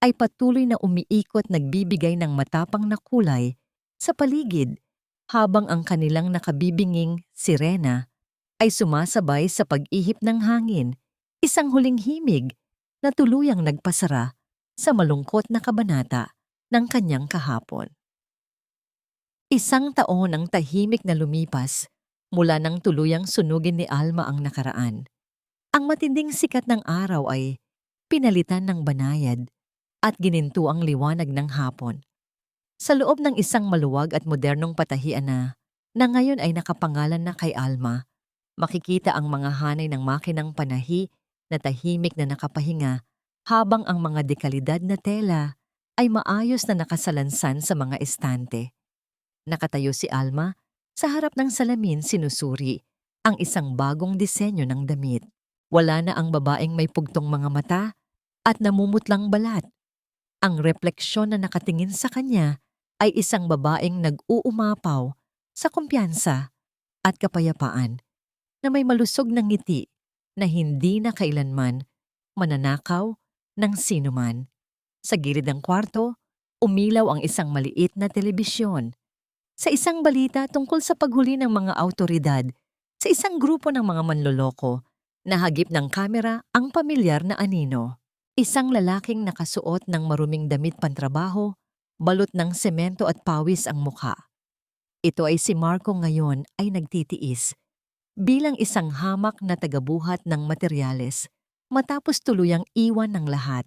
ay patuloy na umiikot nagbibigay ng matapang na kulay sa paligid habang ang kanilang nakabibinging sirena ay sumasabay sa pag-ihip ng hangin, isang huling himig na tuluyang nagpasara sa malungkot na kabanata ng kanyang kahapon. Isang taon ang tahimik na lumipas mula nang tuluyang sunugin ni Alma ang nakaraan. Ang matinding sikat ng araw ay pinalitan ng banayad at gininto ang liwanag ng hapon. Sa loob ng isang maluwag at modernong patahian na ngayon ay nakapangalan na kay Alma, makikita ang mga hanay ng makinang panahi na tahimik na nakapahinga habang ang mga dekalidad na tela ay maayos na nakasalansan sa mga estante. Nakatayo si Alma, sa harap ng salamin sinusuri ang isang bagong disenyo ng damit. Wala na ang babaeng may pugtong mga mata at namumutlang balat. Ang refleksyon na nakatingin sa kanya ay isang babaeng nag-uumapaw sa kumpiyansa at kapayapaan na may malusog na ngiti na hindi na kailanman mananakaw ng sinuman. Sa gilid ng kwarto, umilaw ang isang maliit na telebisyon. Sa isang balita tungkol sa paghuli ng mga awtoridad sa isang grupo ng mga manloloko, nahagip ng kamera ang pamilyar na anino. Isang lalaking nakasuot ng maruming damit pantrabaho, balot ng semento at pawis ang mukha. Ito ay si Marco ngayon ay nagtitiis bilang isang hamak na tagabuhat ng materyales matapos tuluyang iwan ng lahat.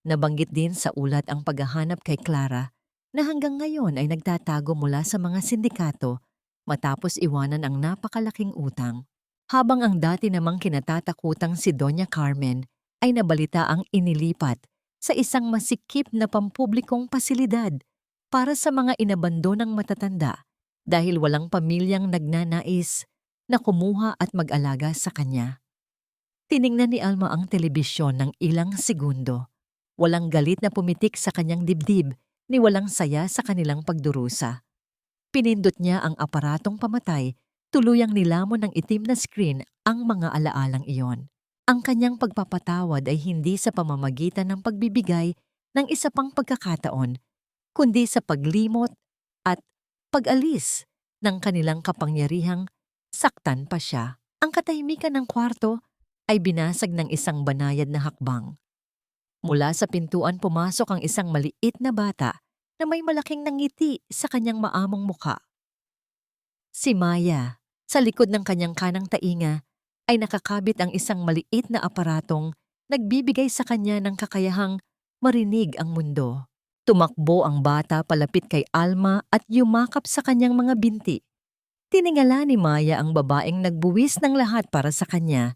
Nabanggit din sa ulat ang paghahanap kay Clara na hanggang ngayon ay nagtatago mula sa mga sindikato matapos iwanan ang napakalaking utang. Habang ang dati namang kinatatakutang si Doña Carmen ay nabalita ang inilipat sa isang masikip na pampublikong pasilidad para sa mga inabandonang matatanda dahil walang pamilyang nagnanais na kumuha at mag-alaga sa kanya. Tiningnan ni Alma ang telebisyon ng ilang segundo. Walang galit na pumitik sa kanyang dibdib ni walang saya sa kanilang pagdurusa. Pinindot niya ang aparatong pamatay, tuluyang nilamon ng itim na screen ang mga alaalang iyon. Ang kanyang pagpapatawad ay hindi sa pamamagitan ng pagbibigay ng isa pang pagkakataon, kundi sa paglimot at pag-alis ng kanilang kapangyarihang saktan pa siya. Ang katahimikan ng kwarto ay binasag ng isang banayad na hakbang. Mula sa pintuan pumasok ang isang maliit na bata na may malaking nangiti sa kanyang maamong mukha. Si Maya, sa likod ng kanyang kanang tainga, ay nakakabit ang isang maliit na aparatong nagbibigay sa kanya ng kakayahang marinig ang mundo. Tumakbo ang bata palapit kay Alma at yumakap sa kanyang mga binti. Tiningala ni Maya ang babaeng nagbuwis ng lahat para sa kanya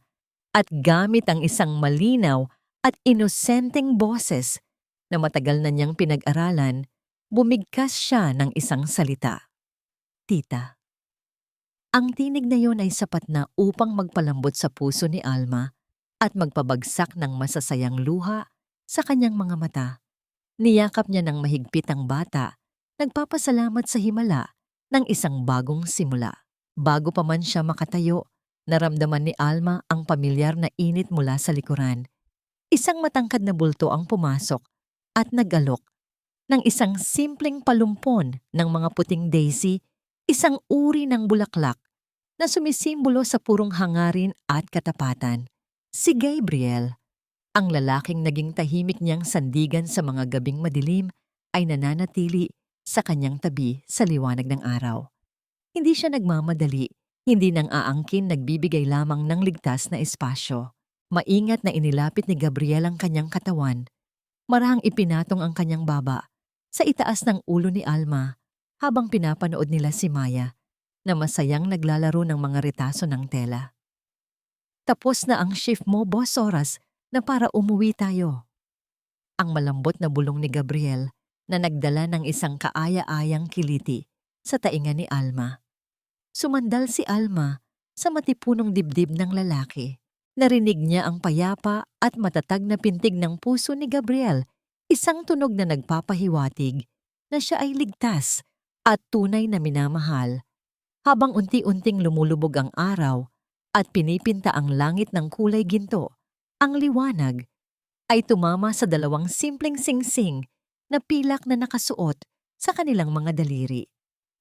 at gamit ang isang malinaw at inosenteng boses na matagal na niyang pinag-aralan, bumigkas siya ng isang salita. Tita. Ang tinig na yon ay sapat na upang magpalambot sa puso ni Alma at magpabagsak ng masasayang luha sa kanyang mga mata. Niyakap niya ng mahigpit ang bata, nagpapasalamat sa himala ng isang bagong simula. Bago pa man siya makatayo, naramdaman ni Alma ang pamilyar na init mula sa likuran. Isang matangkad na bulto ang pumasok at nag-alok ng isang simpleng palumpon ng mga puting daisy, isang uri ng bulaklak na sumisimbolo sa purong hangarin at katapatan. Si Gabriel, ang lalaking naging tahimik niyang sandigan sa mga gabing madilim, ay nananatili sa kanyang tabi sa liwanag ng araw. Hindi siya nagmamadali, hindi nang aangkin, nagbibigay lamang ng ligtas na espasyo. Maingat na inilapit ni Gabriel ang kanyang katawan. Marahang ipinatong ang kanyang baba sa itaas ng ulo ni Alma habang pinapanood nila si Maya na masayang naglalaro ng mga retaso ng tela. Tapos na ang shift mo, boss, oras na para umuwi tayo. Ang malambot na bulong ni Gabriel na nagdala ng isang kaaya-ayang kiliti sa tainga ni Alma. Sumandal si Alma sa matipunong dibdib ng lalaki. Narinig niya ang payapa at matatag na pintig ng puso ni Gabriel, isang tunog na nagpapahiwatig na siya ay ligtas at tunay na minamahal. Habang unti-unting lumulubog ang araw at pinipinta ang langit ng kulay ginto, ang liwanag ay tumama sa dalawang simpleng singsing na pilak na nakasuot sa kanilang mga daliri.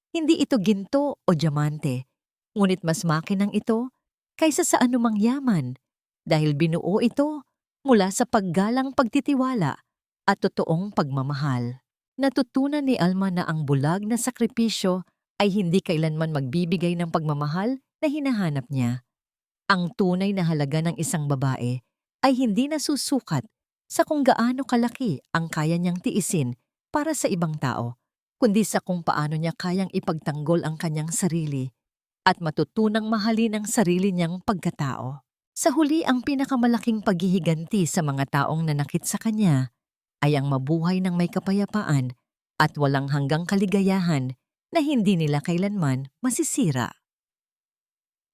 Hindi ito ginto o diamante, ngunit mas makinang ito kaysa sa anumang yaman dahil binuo ito mula sa paggalang pagtitiwala at totoong pagmamahal. Natutunan ni Alma na ang bulag na sakripisyo ay hindi kailanman magbibigay ng pagmamahal na hinahanap niya. Ang tunay na halaga ng isang babae ay hindi nasusukat sa kung gaano kalaki ang kaya niyang tiisin para sa ibang tao, kundi sa kung paano niya kayang ipagtanggol ang kanyang sarili at matutunang mahalin ang sarili niyang pagkatao. Sa huli, ang pinakamalaking paghihiganti sa mga taong nanakit sa kanya ay ang mabuhay ng may kapayapaan at walang hanggang kaligayahan na hindi nila kailanman masisira.